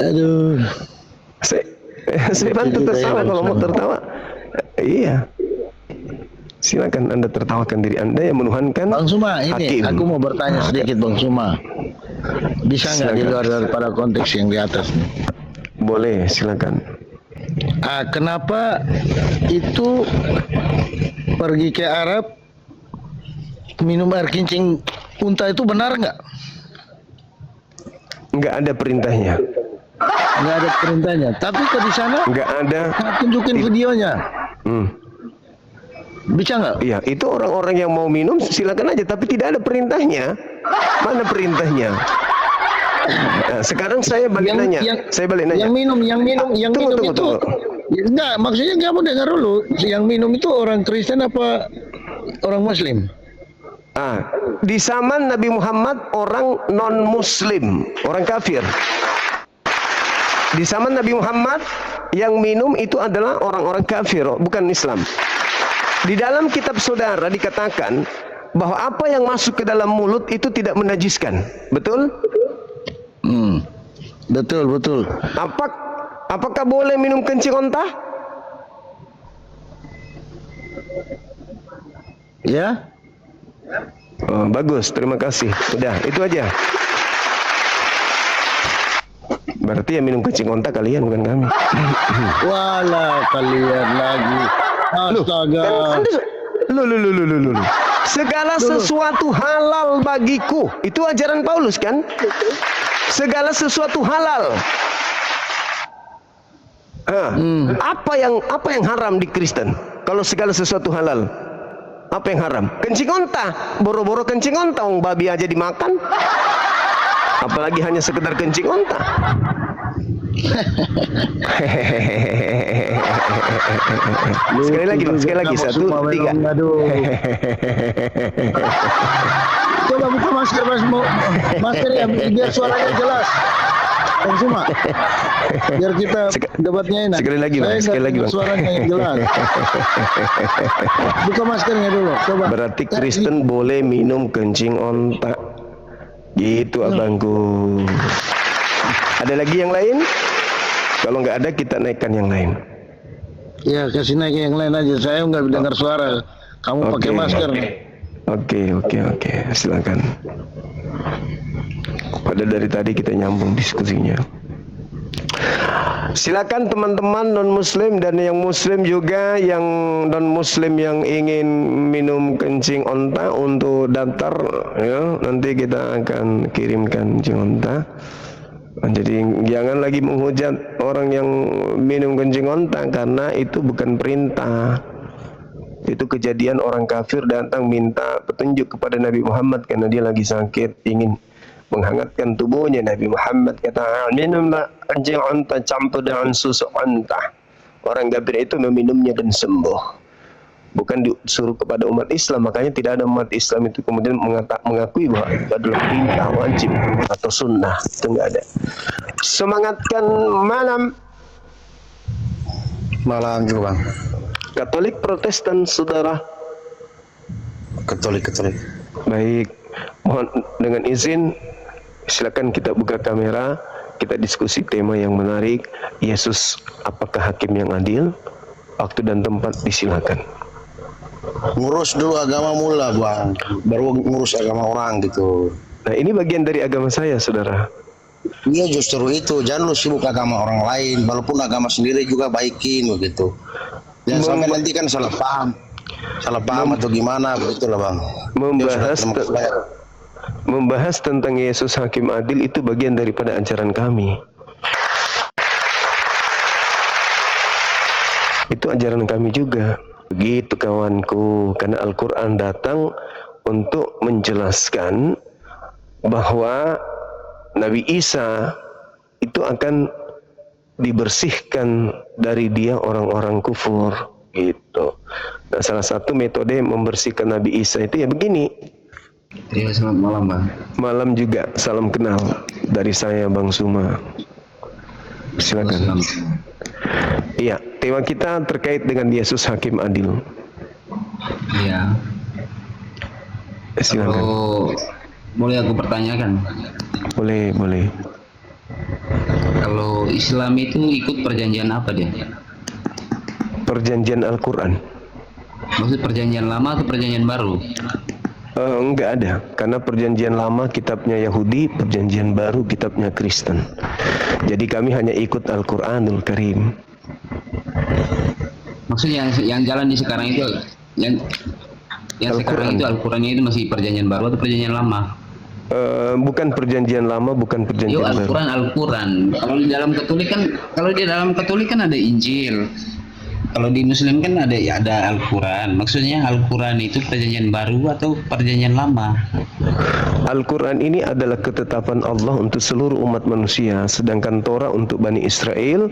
Aduh. Saya bantu tertawa kalau mau tertawa. Iya. Silakan Anda tertawakan diri Anda yang menuhankan Bang Suma, ini hakim. aku mau bertanya sedikit Bang Suma. Bisa nggak di luar daripada konteks yang di atas nih? Boleh, silakan. Kenapa itu pergi ke Arab minum air kencing unta itu benar nggak? Nggak ada perintahnya. Nggak ada perintahnya. Tapi ke di sana nggak ada. Tunjukin videonya. Bisa nggak? Iya, itu orang-orang yang mau minum silakan aja, tapi tidak ada perintahnya. Mana perintahnya? Nah, sekarang saya balik nanya. Yang minum Tunggu. itu. Enggak, maksudnya kamu dengar dulu. Yang minum itu orang Kristen apa orang Muslim? Di zaman Nabi Muhammad orang non-Muslim, orang kafir. Di zaman Nabi Muhammad yang minum itu adalah orang-orang kafir, bukan Islam. Di dalam kitab saudara dikatakan bahwa apa yang masuk ke dalam mulut itu tidak menajiskan. Betul? Betul. Apakah boleh minum kencing onta? Ya. Oh, bagus, terima kasih. Udah, itu aja. Berarti yang minum kencing onta kalian, bukan kami. Walah, kalian lagi. Astaga. Loh. Segala sesuatu halal bagiku. Itu ajaran Paulus kan? Segala sesuatu halal. Apa yang haram di Kristen? Kalau segala sesuatu halal, apa yang haram? Kencing onta. Boro-boro kencing onta, babi aja dimakan. Apalagi hanya sekedar kencing onta. Sekali lagi, 1, 3. Coba buka masker ya, biar suaranya jelas. Bang Suma, biar kita debatnya enak. Sekali lagi, Bang. Suaranya yang jelas. Buka maskernya dulu, coba. Berarti Kristen boleh minum kencing onta. Gitu, abangku. Ada lagi yang lain? Kalau nggak ada, kita naikkan yang lain. Ya, kasih naik yang lain aja. Saya nggak dengar suara. Kamu pakai masker. Oke. Silakan. Pada dari tadi kita nyambung diskusinya. Silakan teman-teman non-muslim dan yang muslim juga, yang non-muslim yang ingin minum kencing onta untuk daftar ya, nanti kita akan kirimkan kencing onta. Jadi jangan lagi menghujat orang yang minum kencing onta, karena itu bukan perintah. Itu kejadian orang kafir datang minta petunjuk kepada Nabi Muhammad karena dia lagi sakit, ingin menghangatkan tubuhnya. Nabi Muhammad kata, minumlah kencing onta campur dengan susu onta. Orang kafir itu meminumnya dan sembuh. Bukan disuruh kepada umat Islam. Makanya tidak ada umat Islam itu kemudian mengakui bahwa itu adalah perintah wajib atau sunnah. Itu enggak ada. Semangatkan malam Malam juga, Bang. Katolik, Protestan, saudara? Katolik. Baik, mohon dengan izin, silakan kita buka kamera, kita diskusi tema yang menarik. Yesus, apakah hakim yang adil? Waktu dan tempat disilakan. Ngurus dulu agama mula, Bang. Baru ngurus agama orang gitu. Nah, ini bagian dari agama saya, saudara. Iya, justru itu. Jangan lu sibuk agama orang lain, walaupun agama sendiri juga baikin begitu. Jangan sampai nanti kan salah paham atau gimana begitulah, Bang. Membahas tentang Yesus hakim adil itu bagian daripada ajaran kami. Itu ajaran kami juga. Begitu kawanku, karena Al-Quran datang untuk menjelaskan bahwa Nabi Isa itu akan dibersihkan dari dia orang-orang kufur gitu. Nah, salah satu metode membersihkan Nabi Isa itu ya begini. Iya, selamat malam, Bang. Malam juga, salam kenal dari saya, Bang Suma. Silakan. Iya, tema kita terkait dengan Yesus hakim adil. Iya. Silakan. Kalau boleh aku pertanyakan, Boleh. kalau Islam itu ikut perjanjian apa dia? Perjanjian Al-Quran. Maksud perjanjian lama atau perjanjian baru? Enggak ada, karena perjanjian lama kitabnya Yahudi, perjanjian baru kitabnya Kristen. Jadi kami hanya ikut Al-Quranul Karim. Maksudnya yang jalan di sekarang itu, yang sekarang itu Al-Qurannya itu masih perjanjian baru atau perjanjian lama? Bukan perjanjian lama, bukan perjanjian baru. Al-Quran. Kalau di dalam Katolik kan ada Injil. Kalau di Muslim kan ada Al-Quran. Maksudnya Al-Quran itu perjanjian baru atau perjanjian lama? Al-Quran ini adalah ketetapan Allah untuk seluruh umat manusia. Sedangkan Torah untuk Bani Israel,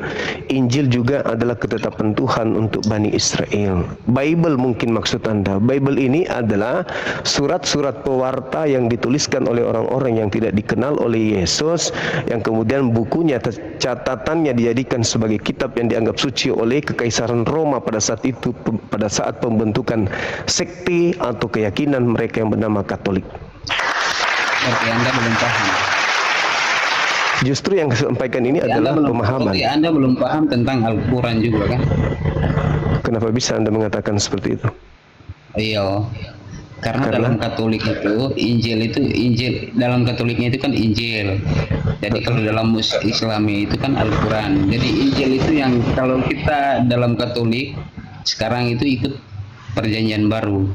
Injil juga adalah ketetapan Tuhan untuk Bani Israel. Bible mungkin maksud Anda. Bible ini adalah surat-surat pewarta yang dituliskan oleh orang-orang yang tidak dikenal oleh Yesus, yang kemudian bukunya, catatannya dijadikan sebagai kitab yang dianggap suci oleh Kekaisaran Roma pada saat itu, pada saat pembentukan sekte atau keyakinan mereka yang bernama Katolik. Berarti Anda belum paham. Justru yang saya sampaikan ini adalah pemahaman. Berarti Anda belum paham tentang Al-Quran juga kan? Kenapa bisa Anda mengatakan seperti itu? Iya. Karena dalam Katolik itu Injil dalam Katoliknya itu kan Injil. Jadi kalau dalam Islami itu kan Al-Quran. Jadi Injil itu yang kalau kita dalam Katolik sekarang itu ikut perjanjian baru.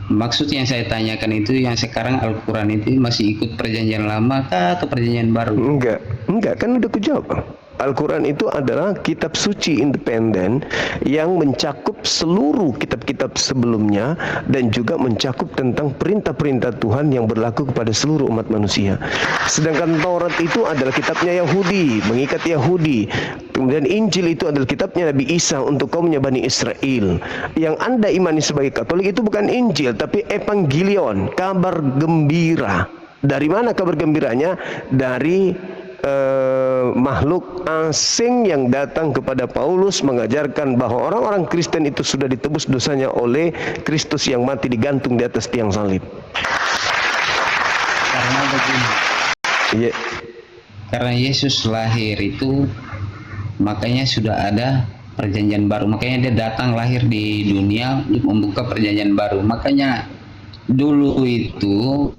Maksud yang saya tanyakan itu yang sekarang Al-Quran itu masih ikut perjanjian lama kah atau perjanjian baru? Enggak, kan udah kujawab. Al-Quran itu adalah kitab suci independen yang mencakup seluruh kitab-kitab sebelumnya dan juga mencakup tentang perintah-perintah Tuhan yang berlaku kepada seluruh umat manusia. Sedangkan Taurat itu adalah kitabnya Yahudi, mengikat Yahudi. Kemudian Injil itu adalah kitabnya Nabi Isa untuk kaumnya Bani Israel. Yang Anda imani sebagai Katolik itu bukan Injil, tapi Evangelion, kabar gembira. Dari mana kabar gembiranya? Dari makhluk asing yang datang kepada Paulus mengajarkan bahwa orang-orang Kristen itu sudah ditebus dosanya oleh Kristus yang mati digantung di atas tiang salib. Karena begini. Iya. Karena Yesus lahir itu makanya sudah ada perjanjian baru. Makanya dia datang lahir di dunia untuk membuka perjanjian baru. Makanya dulu itu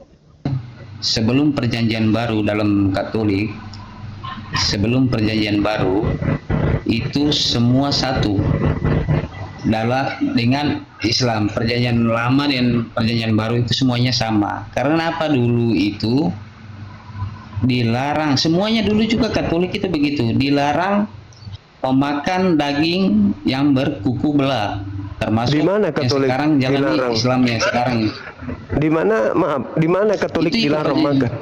sebelum perjanjian baru dalam Katolik, sebelum perjanjian baru itu semua satu dengan Islam. Perjanjian lama dan perjanjian baru itu semuanya sama. Karena apa? Dulu itu dilarang, semuanya dulu juga Katolik itu begitu, dilarang memakan daging yang berkuku belah. Termasuk di mana Katolik yang sekarang jangan dilarang? Islam yang sekarang. Di mana Katolik itu dilarang makan?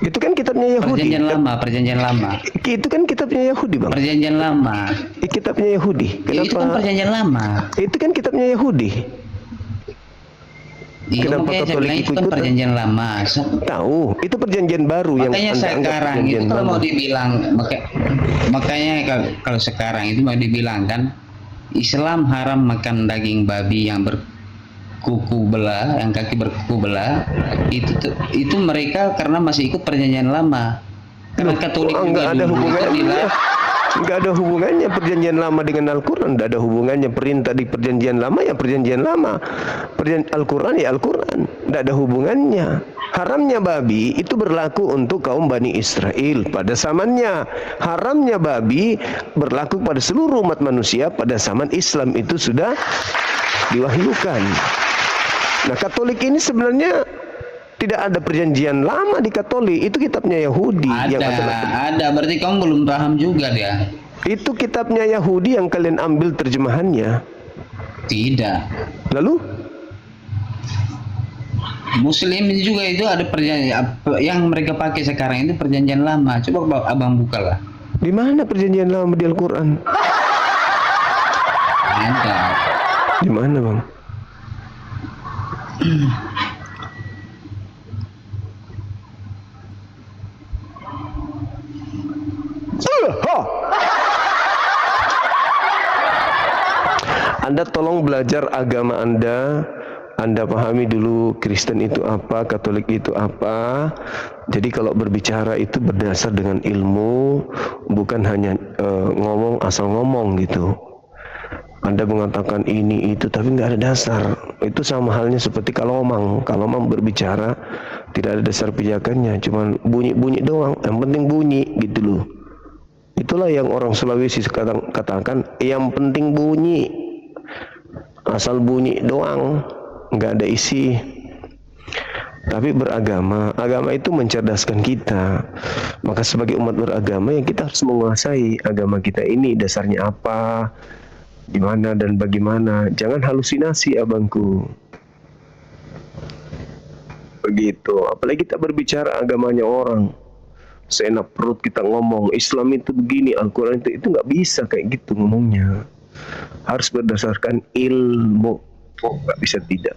Itu kan kitabnya Yahudi. Perjanjian lama. Itu kan kitabnya Yahudi, Bang. Perjanjian lama. Kitabnya Yahudi. Kenapa? Itu kan perjanjian lama. Itu kan kitabnya Yahudi. Kenapa Katolik itu kan perjanjian lama. Tahu, itu perjanjian baru yang makanya sekarang itu kalau mau dibilang makanya kalau sekarang itu mau dibilang kan Islam haram makan daging babi yang berkuku belah, yang kaki berkuku belah. Itu mereka karena masih ikut perjanjian lama. Karena Katolik juga Enggak ada dulu itu hubungannya. Enggak ada hubungannya perjanjian lama dengan Al-Quran. Enggak ada hubungannya perintah di perjanjian lama ya perjanjian lama. Al-Quran ya Al-Quran. Enggak ada hubungannya. Haramnya babi itu berlaku untuk kaum Bani Israel pada zamannya. Haramnya babi berlaku pada seluruh umat manusia pada zaman Islam itu sudah diwahyukan. Nah, Katolik ini sebenarnya tidak ada perjanjian lama di Katolik. Itu kitabnya Yahudi. Ada. Berarti kamu belum paham juga dia. Itu kitabnya Yahudi yang kalian ambil terjemahannya. Tidak. Lalu? Muslim juga itu ada perjanjian yang mereka pakai sekarang itu perjanjian lama. Coba abang bukalah. Di mana perjanjian lama di Al-Quran? Ada. Di mana, Bang? Anda tolong belajar agama Anda pahami dulu Kristen itu apa, Katolik itu apa. Jadi kalau berbicara itu berdasar dengan ilmu, bukan hanya ngomong asal ngomong gitu. Anda mengatakan ini itu tapi nggak ada dasar. Itu sama halnya seperti kalomang berbicara tidak ada dasar pijakannya, cuman bunyi-bunyi doang. Yang penting bunyi gitu loh. Itulah yang orang Sulawesi katakan yang penting bunyi. Asal bunyi doang, nggak ada isi. Tapi agama itu mencerdaskan kita. Maka sebagai umat beragama yang kita harus menguasai agama kita ini dasarnya apa, di mana dan bagaimana. Jangan halusinasi abangku. Begitu. Apalagi kita berbicara agamanya orang. Seenak perut kita ngomong Islam itu begini, Al-Quran itu nggak bisa kayak gitu ngomongnya. Harus berdasarkan ilmu. Nggak bisa tidak.